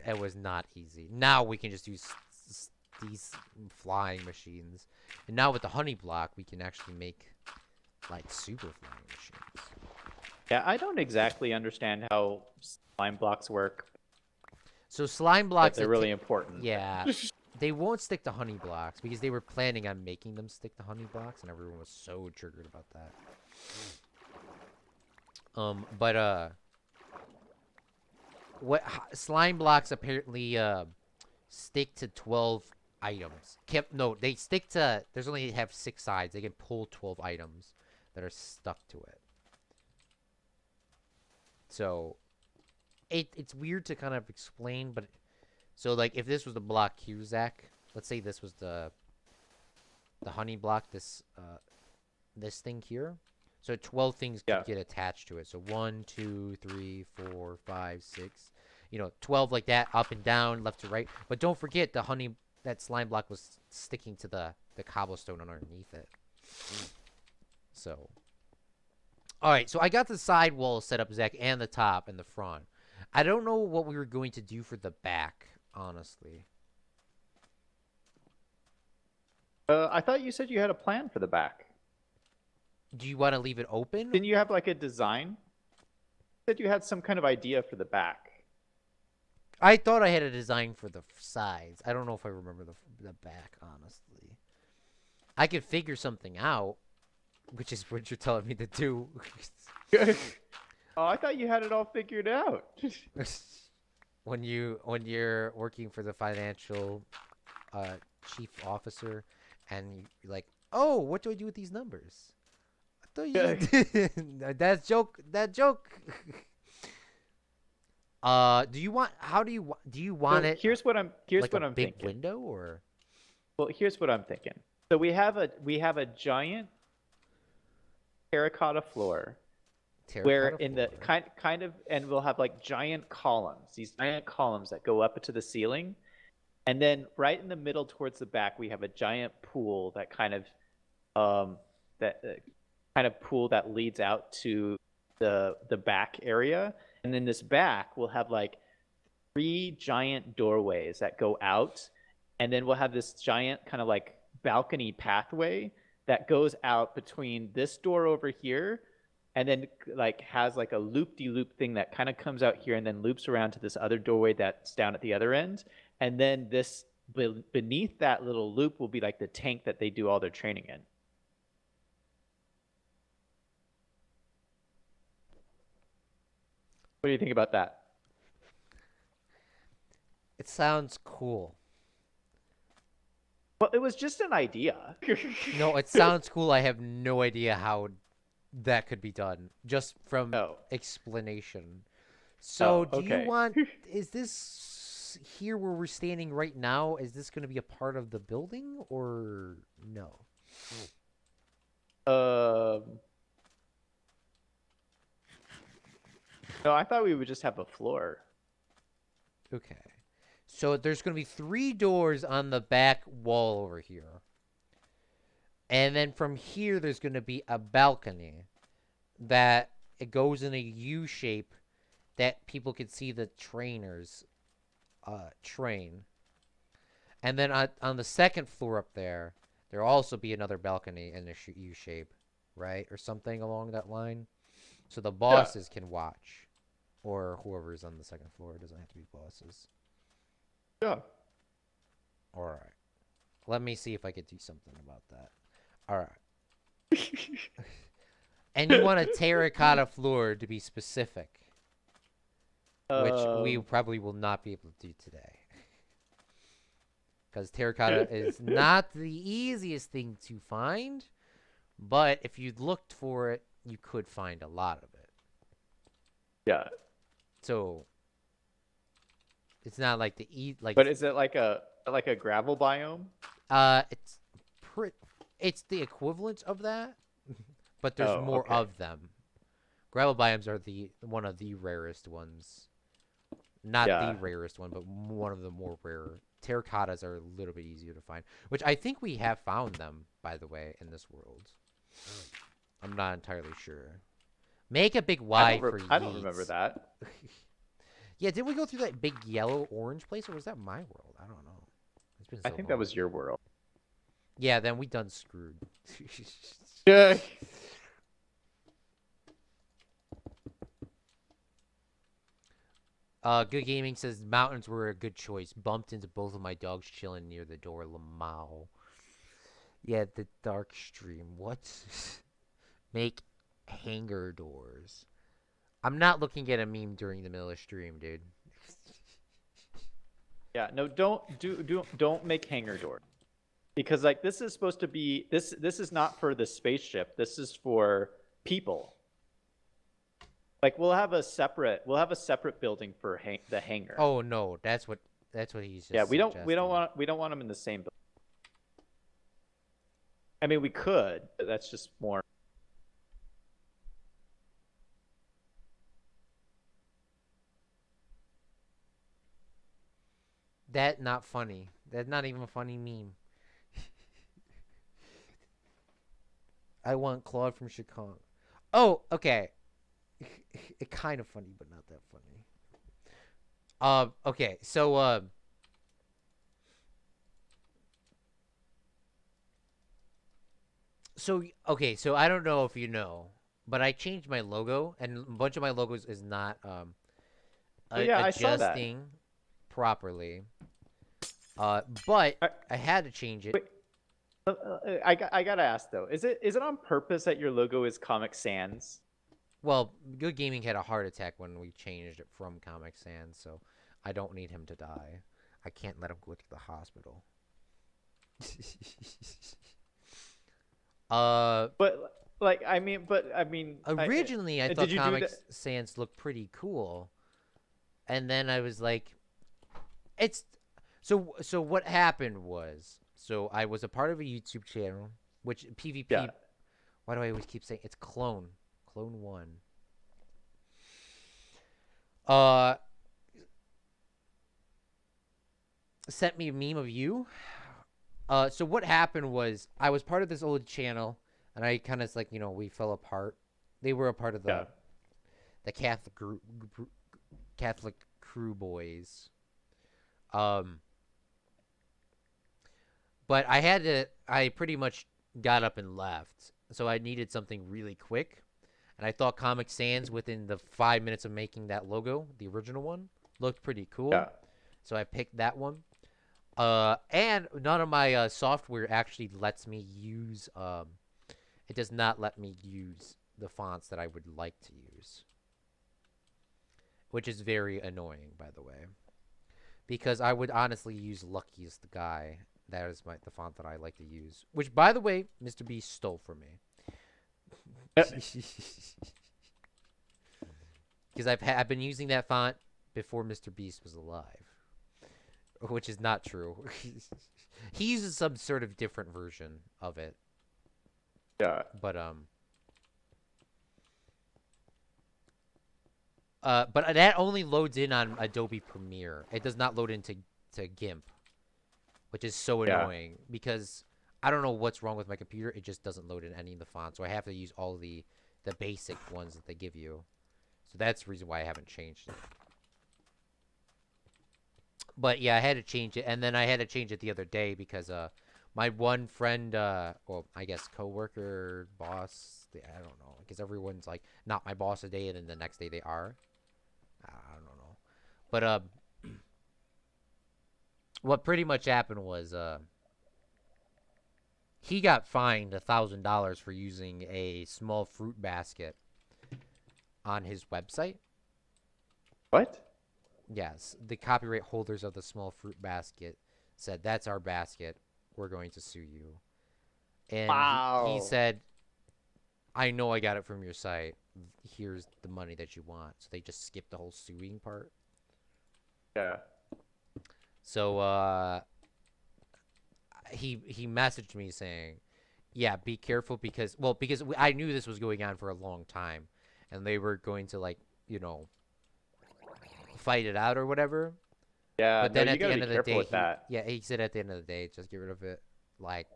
it was not easy. Now we can just use these flying machines, and now with the honey block, we can actually make like super flying machines. Yeah, I don't exactly understand how slime blocks work, So slime but blocks, they're really important. yeah, they won't stick to honey blocks because they were planning on making them stick to honey blocks, and everyone was so triggered about that. But slime blocks apparently stick to 12 items. No, they stick to, there's only have 6 sides. They can pull 12 items that are stuck to it. So it's weird to kind of explain, but so like if this was the block here, Zach, let's say this was the honey block, this thing here. So 12 things could get attached to it. So 1, 2, 3, 4, 5, 6. 12 like that, up and down, left to right. But don't forget that slime block was sticking to the cobblestone underneath it. So, all right. So I got the side wall set up, Zach, and the top and the front. I don't know what we were going to do for the back, honestly. I thought you said you had a plan for the back. Do you want to leave it open? Didn't you have like a design? You said you had some kind of idea for the back. I thought I had a design for the sides. I don't know if I remember the back, honestly. I could figure something out, which is what you're telling me to do. Oh, I thought you had it all figured out. when you're working for the financial chief officer, and you're like, oh, what do I do with these numbers? I thought you that joke. Do you want? How do you want So it? Here's what I'm big thinking. window or? Well, here's what I'm thinking. So we have a giant terracotta floor where in the kind of, and we'll have like giant columns, these giant columns that go up to the ceiling, and then right in the middle towards the back we have a giant pool that kind of pool that leads out to the back area, and then this back will have like 3 giant doorways that go out, and then we'll have this giant kind of like balcony pathway that goes out between this door over here, and then like has like a loop-de-loop thing that kind of comes out here and then loops around to this other doorway that's down at the other end, and then this beneath that little loop will be like the tank that they do all their training in. What do you think about that? It sounds cool. Well, it was just an idea. No, it sounds cool. I have no idea how that could be done just from Oh. explanation. So, Oh, do you okay. want? Is this here where we're standing right now? Is this going to be a part of the building or no? Um. No, I thought we would just have a floor. Okay. So there's going to be 3 doors on the back wall over here. And then from here, there's going to be a balcony that it goes in a U shape that people can see the trainers train. And then on the second floor up there, there'll also be another balcony in a U shape, right? Or something along that line. So the Yeah. bosses can watch. Or whoever's on the second floor. It doesn't have to be bosses. Yeah. All right. Let me see if I could do something about that. All right. And you want a terracotta floor to be specific, which we Um. probably will not be able to do today. Because terracotta is not the easiest thing to find, but if you looked for it, you could find a lot of it. Yeah. So it's not like But is it like a gravel biome? it's it's the equivalent of that, but there's Oh, more okay. of them. Gravel biomes are the one of the rarest ones. Not the Yeah. rarest one, but one of the more rare. Terracottas are a little bit easier to find, which I think we have found them, by the way, in this world. I'm not entirely sure. Make a big Y for I don't remember Yeats. that. Yeah, did we go through that big yellow-orange place, or was that my world? I don't know. It's been I so think that long. was your world. Yeah, then we done screwed. Yeah. Good Gaming says mountains were a good choice. Bumped into both of my dogs chilling near the door. Lamau. Yeah, the dark stream. What? Make hanger doors. I'm not looking at a meme during the middle of stream, dude. Yeah. No, don't make hangar doors. Because like this is supposed to be this is not for the spaceship. This is for people. Like we'll have a separate building for the hangar. Oh no, that's what he's just Yeah, suggesting. we don't want them in the same building. I mean, we could, but that's just more. That not funny. That's not even a funny meme. I want Claude from Chicago. Oh, okay. It kind of funny, but not that funny. Okay, so I don't know if you know, but I changed my logo, and a bunch of my logos is not Oh yeah, I saw that. adjusting properly. But I, I had to change it. wait, I gotta ask though, is it on purpose that your logo is Comic Sans? Well, Good Gaming had a heart attack when we changed it from Comic Sans, so I don't need him to die. I can't let him go to the hospital. uh, But like, I mean, Originally I thought did you do Comic that? Sans looked pretty cool, and then I was like, it's so what happened was, so I was a part of a YouTube channel, which Yeah. PvP. Why do I always keep saying it's Clone One? Uh, sent me a meme of you. So what happened was I was part of this old channel, and I kind of like we fell apart. They were a part of Yeah. the Catholic Catholic crew boys. Um, but I pretty much got up and left, so I needed something really quick, and I thought Comic Sans within the 5 minutes of making that logo, the original one, looked pretty cool. Yeah. So I picked that one. And none of my software actually lets me use. It does not let me use the fonts that I would like to use, which is very annoying, by the way, because I would honestly use Luckiest the Guy. That is the font that I like to use, which, by the way, Mr. B stole from me. Because I've been using that font before Mr. Beast was alive, which is not true. He uses some sort of different version of it, Yeah. but that only loads in on Adobe Premiere. It does not load into GIMP, which is so Yeah. annoying because I don't know what's wrong with my computer. It just doesn't load in any of the fonts, so I have to use all the basic ones that they give you. So that's the reason why I haven't changed it. But yeah, I had to change it, and then I had to change it the other day because my one friend, well, I guess coworker, boss, I don't know, because everyone's like not my boss today, and then the next day they are. I don't know, but what pretty much happened was he got fined $1,000 for using a small fruit basket on his website. What? Yes, the copyright holders of the small fruit basket said, "That's our basket. We're going to sue you." And he Wow. said, "I know I got it from your site. Here's the money that you want." So they just skipped the whole suing part. Yeah. So he messaged me saying, "Yeah, be careful because I knew this was going on for a long time, and they were going to like fight it out or whatever." Yeah. But No, then you at the gotta end be of the careful day, with that. he said at the end of the day, just get rid of it. Like,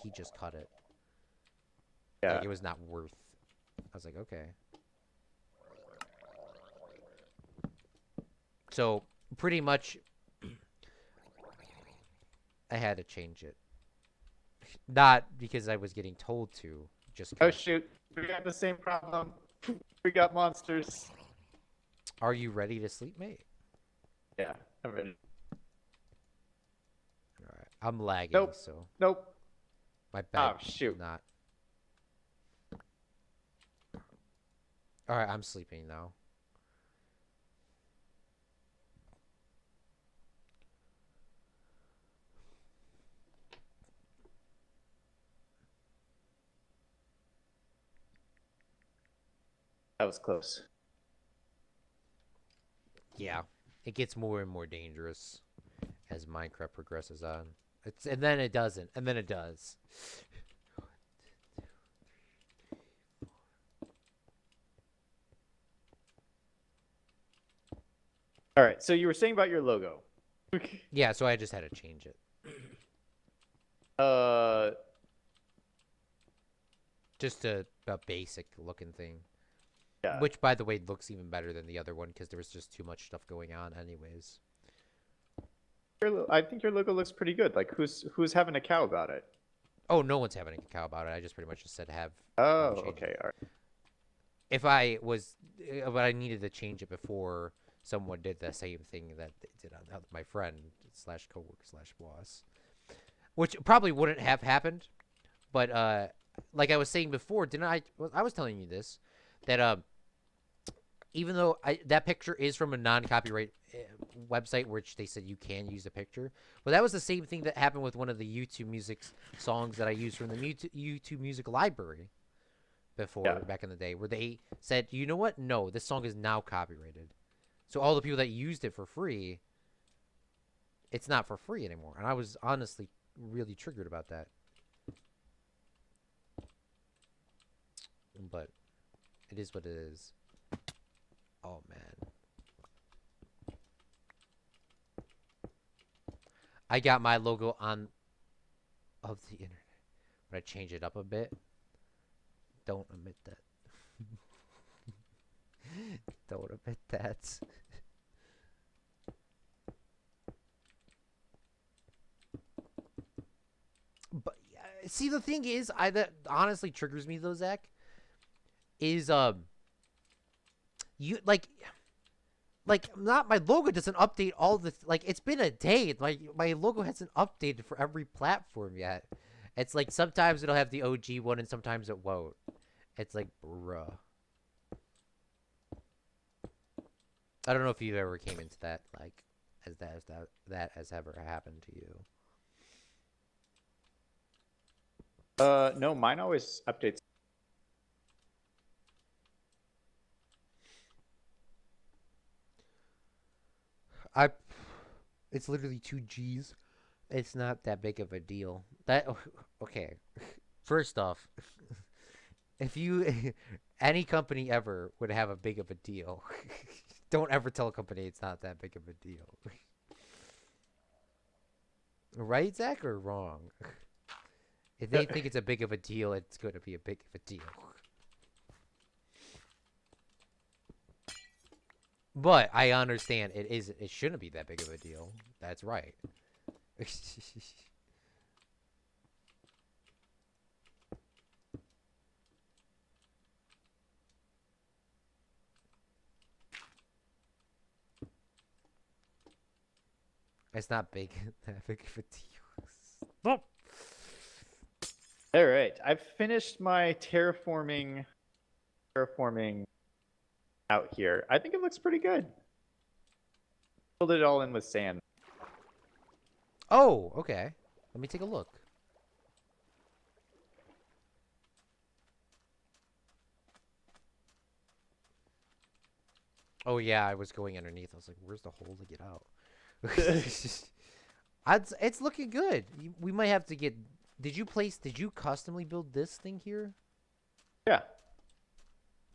he just cut it. Like, Yeah. it was not worth. I was like, okay. So pretty much, I had to change it. Not because I was getting told to, just Oh because. shoot, we got the same problem. We got monsters. Are you ready to sleep, mate? Yeah, I'm ready. All right. I'm lagging, Nope. so Nope. my Oh bed shoot. not. All right, I'm sleeping now. That was close. Yeah, it gets more and more dangerous as Minecraft progresses on. And then it doesn't, and then it does. All right, so you were saying about your logo. Yeah, so I just had to change it. uh, Just a basic looking thing. yeah. Which, by the way, looks even better than the other one because there was just too much stuff going on anyways. I think your logo looks pretty good. Like, who's having a cow about it? Oh, no one's having a cow about it. I just pretty much just said have Oh, change okay. it. All right. But I needed to change it before someone did the same thing that they did on my friend slash coworker slash boss, which probably wouldn't have happened. But like I was saying before, didn't I? I was telling you this that even though that picture is from a non-copyright website, which they said you can use the picture, but that was the same thing that happened with one of the YouTube music songs that I used from the YouTube Music Library before Yeah. back in the day, where they said, you know what? No, this song is now copyrighted. So all the people that used it for free, it's not for free anymore. And I was honestly really triggered about that. But it is what it is. Oh man. I got my logo on of the internet, but I changed it up a bit. Don't admit that. Don't admit that. But see, the thing is, that honestly triggers me though, Zach. Is you not my logo doesn't update all the like it's been a day. My logo hasn't updated for every platform yet. It's like sometimes it'll have the OG one and sometimes it won't. It's like bruh. I don't know if you ever came into that like that has ever happened to you. No, mine always updates. It's literally 2 G's. It's not that big of a deal. That okay. First off, if you any company ever would have a big of a deal, don't ever tell a company it's not that big of a deal. Right, Zach, or wrong? If they think it's a big of a deal, it's going to be a big of a deal. But I understand it shouldn't be that big of a deal. That's right. It's not big that big of a deal. Stop. All right, I've finished my terraforming out here. I think it looks pretty good. Filled it all in with sand. Oh, okay. Let me take a look. Oh yeah, I was going underneath. I was like, "Where's the hole to get out?" It's looking good. We might have to get. Did you customly build this thing here? Yeah.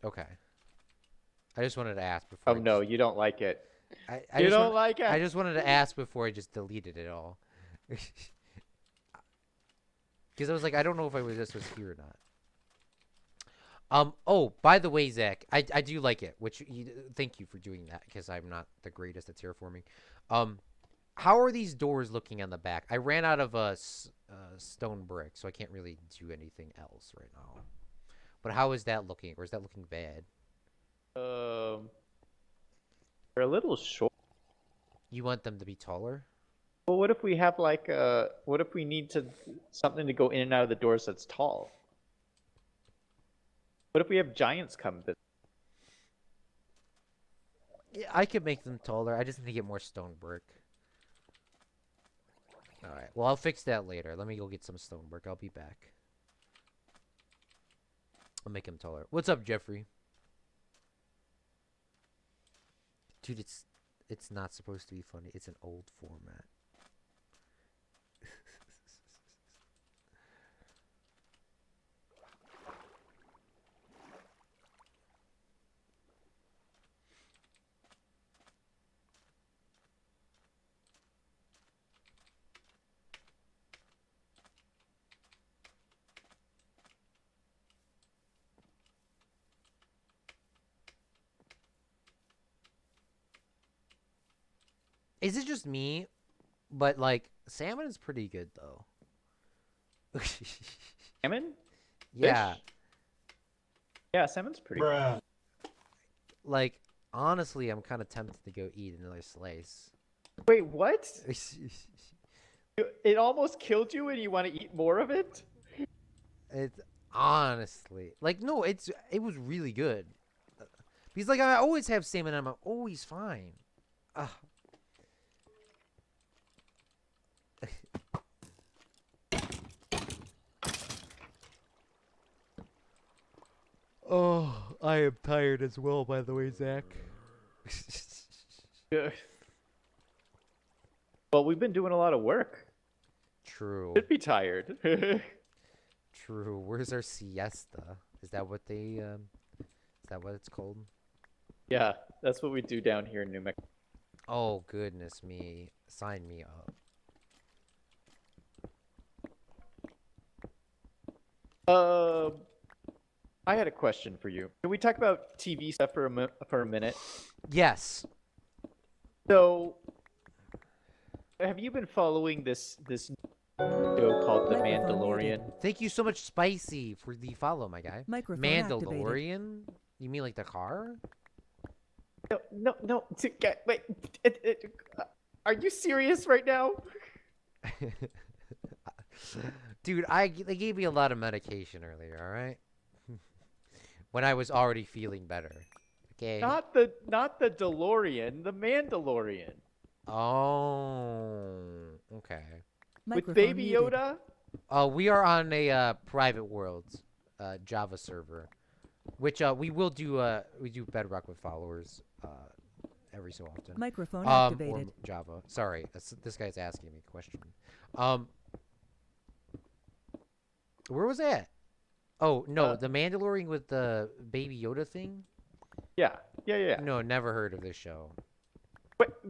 Okay. I just wanted to ask before. Oh no, you don't like it. I You just don't like it. I just wanted to ask before I just deleted it all. Because I was like, I don't know if this was here or not. Oh, by the way, Zach, I do like it, thank you for doing that, because I'm not the greatest at terraforming. How are these doors looking on the back? I ran out of stone brick, so I can't really do anything else right now. But how is that looking, or is that looking bad? They're a little short. You want them to be taller? Well, what if we have what if we need something to go in and out of the doors that's tall? What if we have giants come this? Yeah, I could make them taller. I just need to get more stone brick. Alright, well, I'll fix that later. Let me go get some stone brick. I'll be back. I'll make him taller. What's up, Jeffrey? Dude, it's not supposed to be funny. It's an old format. Is it just me? But, like, salmon is pretty good, though. Salmon? Yeah. Fish? Yeah, salmon's pretty good. Like, honestly, I'm kind of tempted to go eat another slice. Wait, what? It almost killed you and you want to eat more of it? It's honestly like no, it was really good. Because like I always have salmon and I'm always fine. Ugh. Oh, I am tired as well, by the way, Zach. Well, we've been doing a lot of work. True. Should be tired. True. Where's our siesta? Is that what is that what it's called? Yeah, that's what we do down here in New Mexico. Oh, goodness me. Sign me up. I had a question for you. Can we talk about TV stuff for a minute? Yes. So, have you been following this show called The Microphone Mandalorian? muted. Thank you so much, Spicy, for the follow, my guy. Microphone Mandalorian? You mean like the car? No. Wait. Are you serious right now? Dude, they gave me a lot of medication earlier, all right? When I was already feeling better. Okay. Not the DeLorean, the Mandalorian. Oh, okay. With Baby muted. Yoda? We are on a private world Java server, which we do Bedrock with followers every so often. Microphone Or activated. Java. Sorry, this guy's asking me a question. Um, where was that? Oh no, Uh, the Mandalorian with the Baby Yoda thing. yeah. No, never heard of this show. But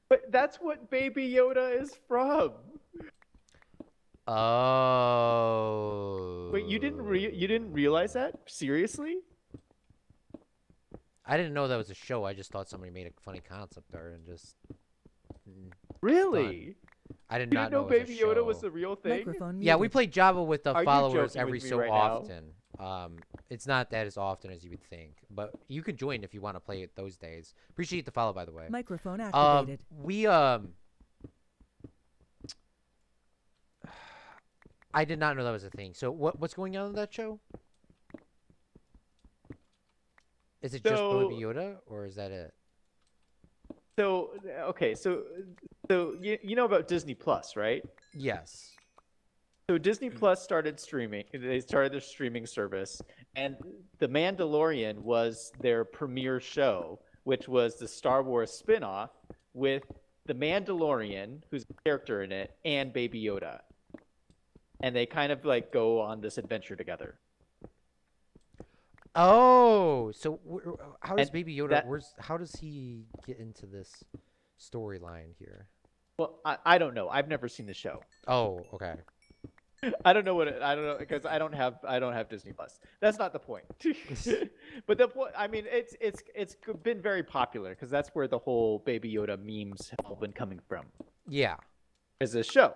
but that's what Baby Yoda is from. Oh. Wait, you didn't realize that? Seriously? I didn't know that was a show. I just thought somebody made a funny concept art and just done. Really? I did You didn't not know know it was a Baby Yoda was show. the real thing? Microphone Yeah, we muted. play Java with the Are you followers joking every with me so right now? often. It's not that as often as you would think, but you can join if you want to play it those days. Appreciate the follow, by the way. Microphone activated. We I did not know that was a thing. So what's going on in that show? Is it just Baby So Yoda, or is that it? so okay, so you know about Disney Plus, right? Yes. So Disney Plus started streaming. They started their streaming service, and The Mandalorian was their premiere show, which was the Star Wars spin-off with The Mandalorian, who's a character in it, and Baby Yoda. And they kind of like go on this adventure together. Oh, so how does And Baby Yoda? that How does he get into this storyline here? well, I don't know. I've never seen the show. Oh, okay. I don't know I don't know because I don't have Disney Plus. That's not the point. But the point, I mean, it's been very popular because that's where the whole Baby Yoda memes have all been coming from. Yeah. Is this show?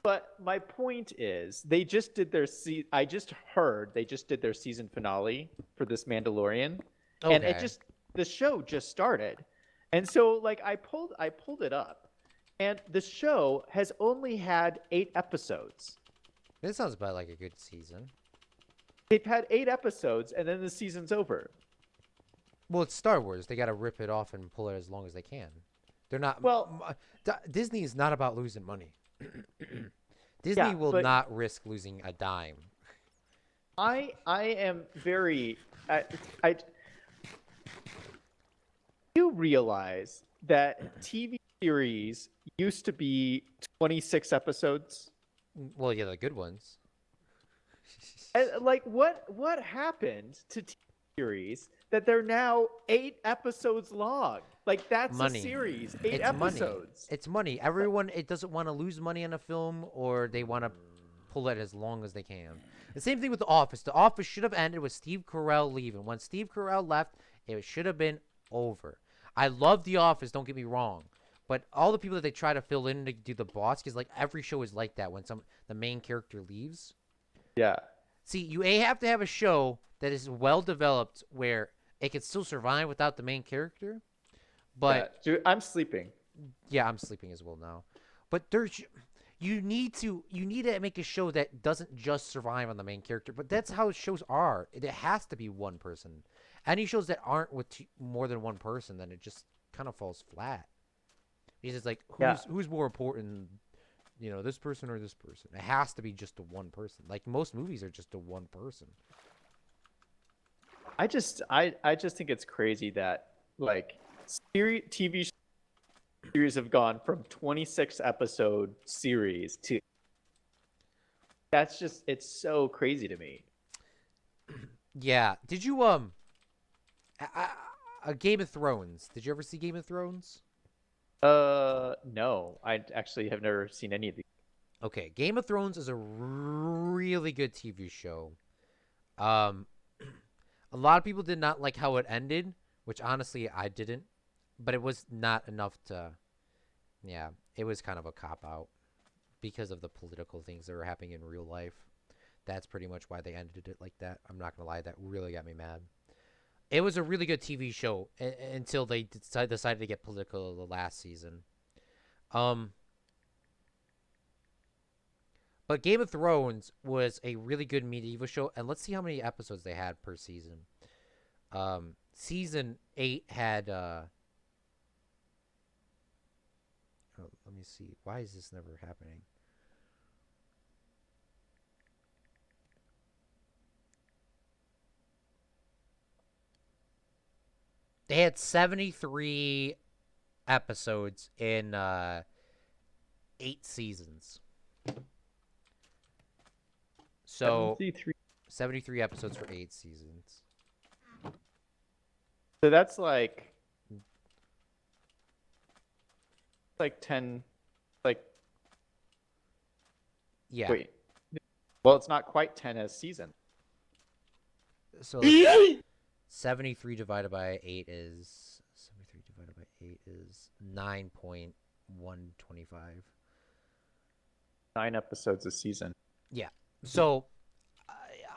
But my point is, they just did their I just heard they just did their season finale for this Mandalorian, and Okay. the show just started, and so like I pulled it up, and the show has only had 8 episodes. This sounds about like a good season. They've had 8 episodes, and then the season's over. Well, it's Star Wars. They got to rip it off and pull it as long as they can. They're not. Well, Disney is not about losing money. Disney yeah, will but not risk losing a dime. I am very I do realize that TV series used to be 26 episodes. Well, yeah, the good ones. And, like what happened to TV series that they're now 8 episodes long? Like that's Money. a series, 8 It's money. episodes. It's money. Everyone, it doesn't want to lose money on a film, or they want to pull it as long as they can. The same thing with The Office. The Office should have ended with Steve Carell leaving. When Steve Carell left, it should have been over. I love The Office, don't get me wrong. But all the people that they try to fill in to do the boss, because like every show is like that when the main character leaves. Yeah. See, you have to have a show that is well developed where it can still survive without the main character. But Yeah. Dude, I'm sleeping. yeah, I'm sleeping as well now. But you need to make a show that doesn't just survive on the main character. But that's how shows are. It has to be one person. Any shows that aren't with more than one person, then it just kind of falls flat. Because it's like Yeah. who's more important, this person or this person? It has to be just a one person. Like most movies are just a one person. I just think it's crazy that like TV series have gone from 26 episode series to it's so crazy to me. Yeah. Did you Game of Thrones? Did you ever see Game of Thrones? No, I actually have never seen any of these. Okay, Game of Thrones is a really good TV show. A lot of people did not like how it ended, which honestly I didn't, but it was not enough to, yeah, it was kind of a cop out because of the political things that were happening in real life. That's pretty much why they ended it like that. I'm not gonna lie, that really got me mad. It was a really good TV show until they decided to get political the last season. But Game of Thrones was a really good medieval show, and let's see how many episodes they had per season. Season 8 had let me see. Why is this never happening? They had 73 episodes in 8 seasons. So 73. 73 episodes for 8 seasons. So that's like 10. Like Yeah. wait. Well, it's not quite 10 a season. So 73 divided by 8 is 9.125. 9 episodes a season. Yeah. So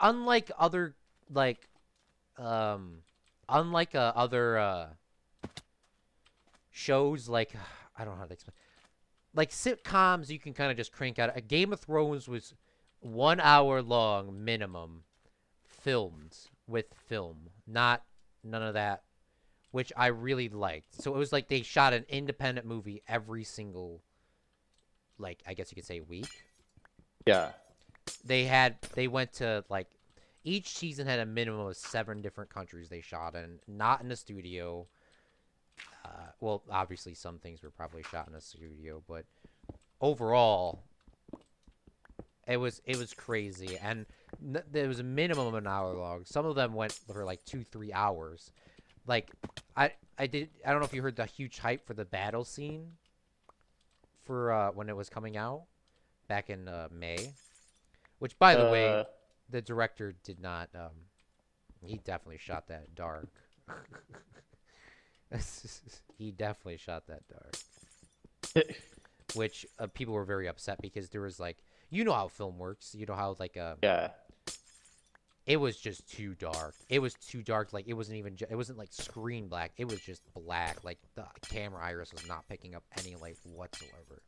unlike other like other shows like I don't know how to explain. Like sitcoms you can kind of just crank out. A Game of Thrones was 1 hour long minimum filmed with film, not none of that, which I really liked. So it was like they shot an independent movie every single, like I guess you could say, week. Yeah. They went to like each season had a minimum of 7 different countries they shot in, not in a studio. Well, obviously some things were probably shot in a studio, but overall, it was crazy, and there was a minimum of an hour long. Some of them went for like 2-3 hours. Like I don't know if you heard the huge hype for the battle scene for when it was coming out back in May. Which, by the way, Uh, the director did not. He definitely shot that dark. He definitely shot that dark. Which people were very upset because there was like, you know how film works. You know how like yeah. it was just too dark. It was too dark. Like it wasn't even. It wasn't like screen black. It was just black. Like the camera iris was not picking up any light whatsoever.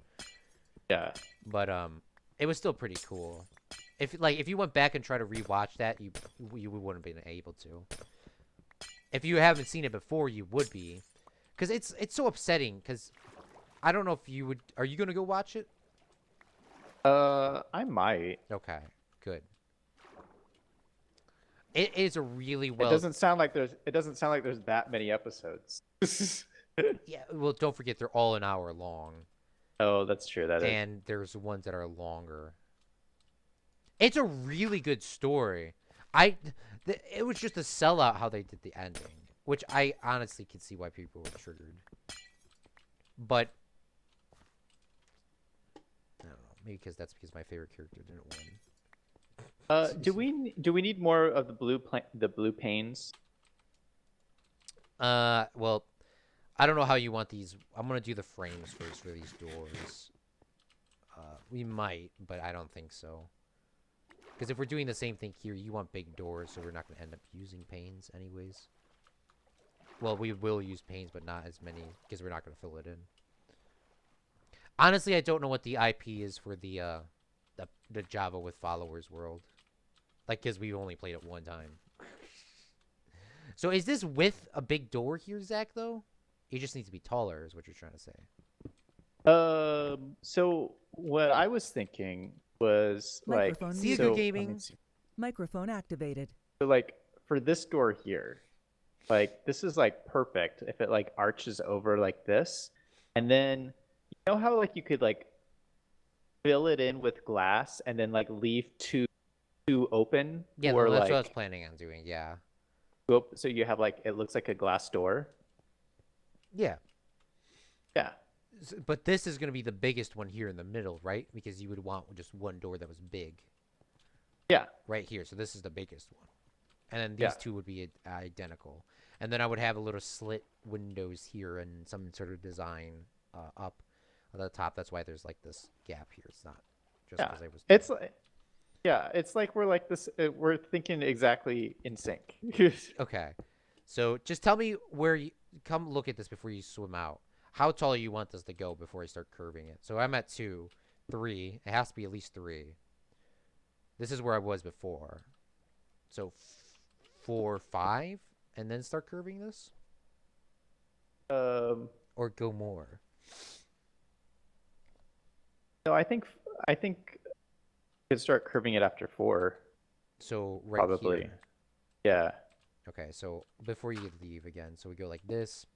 Yeah. But it was still pretty cool. If you went back and tried to rewatch that, you wouldn't have been able to. If you haven't seen it before, you would be, because it's so upsetting. Because I don't know if you would. Are you gonna go watch it? I might. Okay, good. It is a really It well. doesn't sound like there's that many episodes. Yeah. Well, don't forget they're all an hour long, Oh, that's true. That is. and there's ones that are longer. It's a really good story. It was just a sellout how they did the ending, which I honestly can see why people were triggered. But I don't know, maybe because my favorite character didn't win. Do we need more of the blue panes? Well, I don't know how you want these. I'm gonna do the frames first for these doors. We might, but I don't think so. Because if we're doing the same thing here, you want big doors, so we're not gonna end up using panes anyways. Well, we will use panes, but not as many because we're not gonna fill it in. Honestly, I don't know what the IP is for the Java with followers world. Like, because we only played it one time. So is this with a big door here, Zach, though? It just needs to be taller, is what you're trying to say. So what I was thinking was like, Microphone See you, muted. good let me gaming. see. Microphone activated. So like for this door here, like this is like perfect if it like arches over like this, and then you know how like you could like fill it in with glass and then like leave two open, Yeah, or that's what I was like planning on doing, yeah. so you have like it looks like a glass door. Yeah. Yeah. But this is going to be the biggest one here in the middle, right? Because you would want just one door that was big. Yeah. Right here. So this is the biggest one. And then these Yeah. two would be identical. And then I would have a little slit windows here and some sort of design up at the top. That's why there's like this gap here. It's not just Yeah. because I was. It's like it's like we're like this. We're thinking exactly in sync. Okay. So just tell me where you come look at this before you swim out. How tall you want this to go before I start curving it? So I'm at 2, 3. It has to be at least 3. This is where I was before. So 4, 5, and then start curving this, um. or go more. No, I think you could start curving it after 4. So right Probably. here. Yeah. Okay, so before you leave again, so we go like this,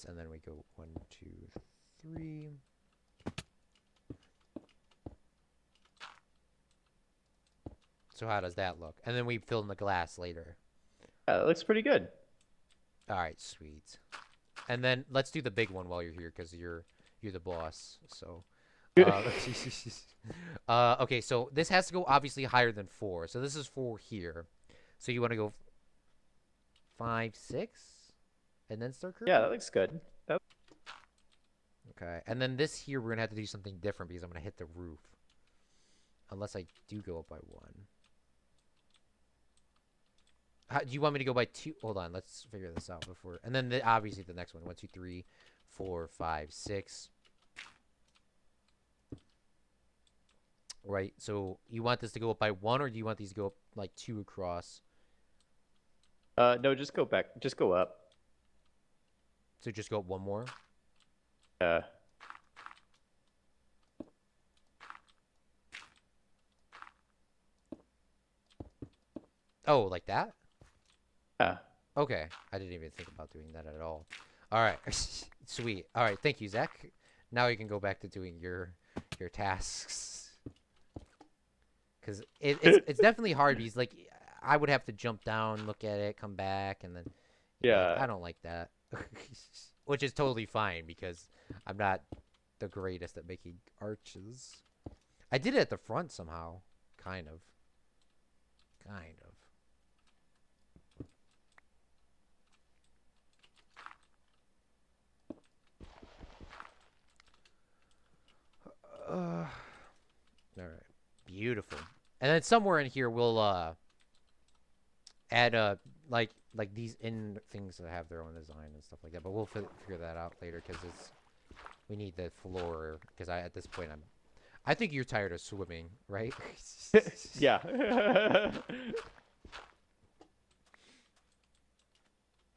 and then we go 1, 2, 3. So how does that look? And then we fill in the glass later. Yeah, it looks pretty good. All right, sweet. And then let's do the big one while you're here, because you're the boss. So, uh, okay. So this has to go obviously higher than 4. So this is 4 here. So you want to go 5, 6, and then start Yeah, curving. that looks good. Okay. And then this here we're gonna have to do something different because I'm gonna hit the roof. Unless I do go up by 1. Do you want me to go by 2? Hold on, let's figure this out before. And then obviously the next one. 1, 2, 3, 4, 5, 6. Right. So you want this to go up by 1, or do you want these to go up like 2 across? No, just go back. Just go up. So just go up 1 more. Yeah. Oh, like that? Yeah. Okay. I didn't even think about doing that at all. All right. Sweet. All right. Thank you, Zach. Now you can go back to doing your tasks. Because it's definitely hard because like I would have to jump down, look at it, come back, and then like, Yeah. I don't like that. Which is totally fine because I'm not the greatest at making arches. I did it at the front somehow. Kind of. Kind of. All right. Beautiful. And then somewhere in here we'll add like these in things that have their own design and stuff like that. But we'll figure that out later because we need the floor because at this point I think you're tired of swimming, right? Yeah.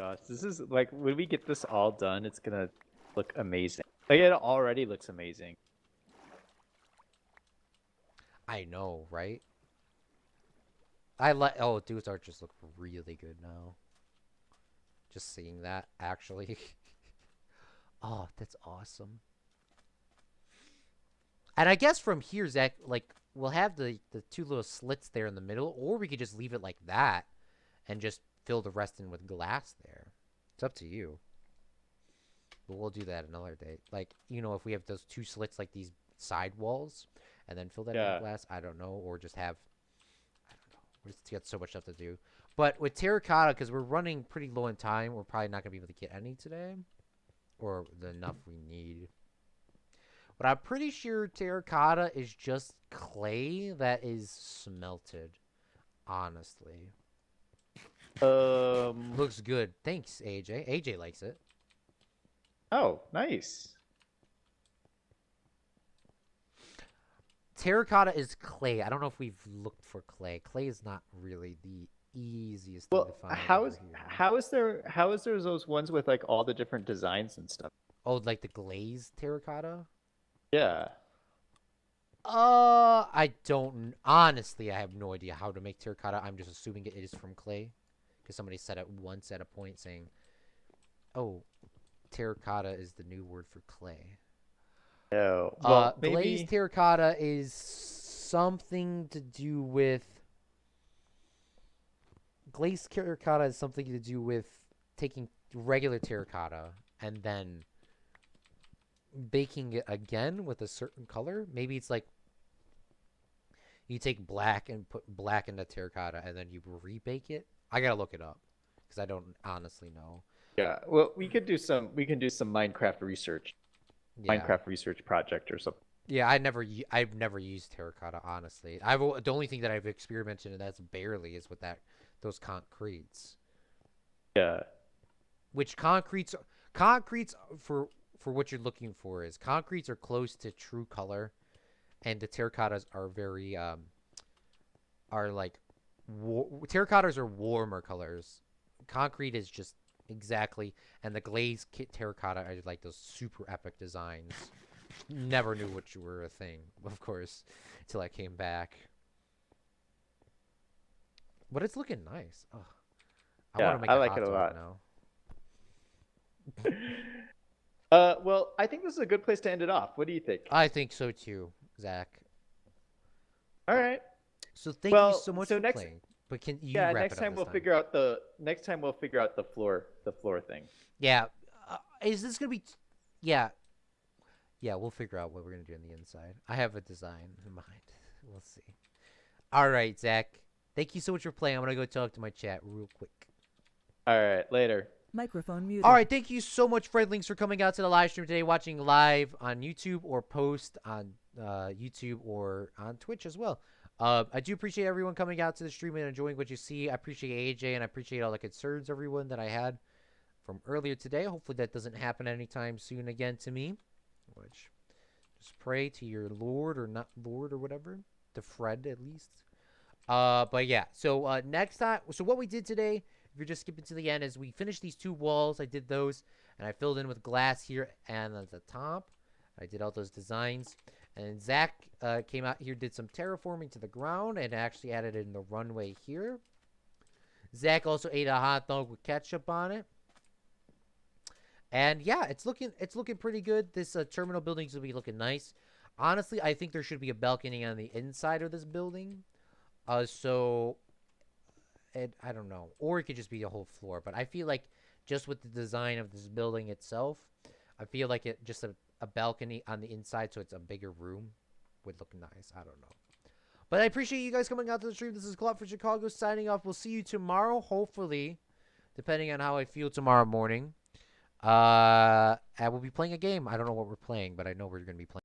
Gosh, this is like when we get this all done, it's gonna look amazing. Like it already looks amazing. I know, right? I like. Oh, dude's arches look really good now. Just seeing that, actually. Oh, that's awesome. And I guess from here, Zach, like we'll have the 2 little slits there in the middle, or we could just leave it like that and just fill the rest in with glass there. It's up to you. But we'll do that another day. Like, if we have those 2 slits like these side walls and then fill that in with Yeah. glass, I don't know, or just have I don't know. We just got so much stuff to do. But with terracotta, because we're running pretty low in time, we're probably not gonna be able to get any today. Or the enough we need. But I'm pretty sure terracotta is just clay that is smelted. Honestly. Um. Looks good. Thanks, AJ. AJ likes it. Oh, nice. Terracotta is clay. I don't know if we've looked for clay. Clay is not really the easiest thing to Well, find how over is here. how is there those ones with like all the different designs and stuff? Oh, like the glazed terracotta? Yeah. I don't. Honestly, I have no idea how to make terracotta. I'm just assuming it is from clay. Because somebody said it once at a point saying, oh, terracotta is the new word for clay. No. Well, Glazed maybe. terracotta is something to do with. Glazed terracotta is something to do with taking regular terracotta and then baking it again with a certain color. Maybe it's like you take black and put black into terracotta and then you rebake it. I gotta look it up because I don't honestly know. Yeah. Well, we can do some Minecraft research, Yeah, Minecraft research project or something. yeah. I've never used terracotta honestly. The only thing that I've experimented and that's barely is with those concretes. Yeah. Which concretes for what you're looking for is concretes are close to true color, and the terracottas are very are like terracottas are warmer colors. Concrete is just exactly, and the glazed terracotta are like those super epic designs. Never knew what you were a thing, of course, until I came back. But it's looking nice. Oh, I want Yeah, to make I a like it hot a dog lot. now. Well, I think this is a good place to end it off. What do you think? I think so too, Zach. All right. So thank you Well, so much so for next playing. But can you yeah, wrap it next up time this we'll time? figure out the floor thing. Yeah. Is this gonna be? Yeah. Yeah. We'll figure out what we're gonna do on the inside. I have a design in mind. We'll see. All right, Zach. Thank you so much for playing. I'm gonna go talk to my chat real quick. All right, later. Microphone muted. All right, thank you so much, Fredlings, for coming out to the live stream today, watching live on YouTube or post on YouTube or on Twitch as well. I do appreciate everyone coming out to the stream and enjoying what you see. I appreciate AJ and I appreciate all the concerns, everyone, that I had from earlier today. Hopefully that doesn't happen anytime soon again to me. Which, just pray to your Lord or not Lord or whatever, to Fred at least. But yeah, so next time, so what we did today, if you're just skipping to the end, is we finished these two walls. I did those, and I filled in with glass here and at the top. I did all those designs. And Zach came out here, did some terraforming to the ground, and actually added in the runway here. Zach also ate a hot dog with ketchup on it. And yeah, it's looking pretty good. This terminal building is gonna be looking nice. Honestly, I think there should be a balcony on the inside of this building. So I don't know, or it could just be a whole floor. But I feel like just with the design of this building itself, I feel like it just a balcony on the inside, so it's a bigger room, would look nice. I don't know. But I appreciate you guys coming out to the stream. This is Club for Chicago signing off. We'll see you tomorrow, hopefully, depending on how I feel tomorrow morning. And we'll be playing a game. I don't know what we're playing, but I know we're going to be playing.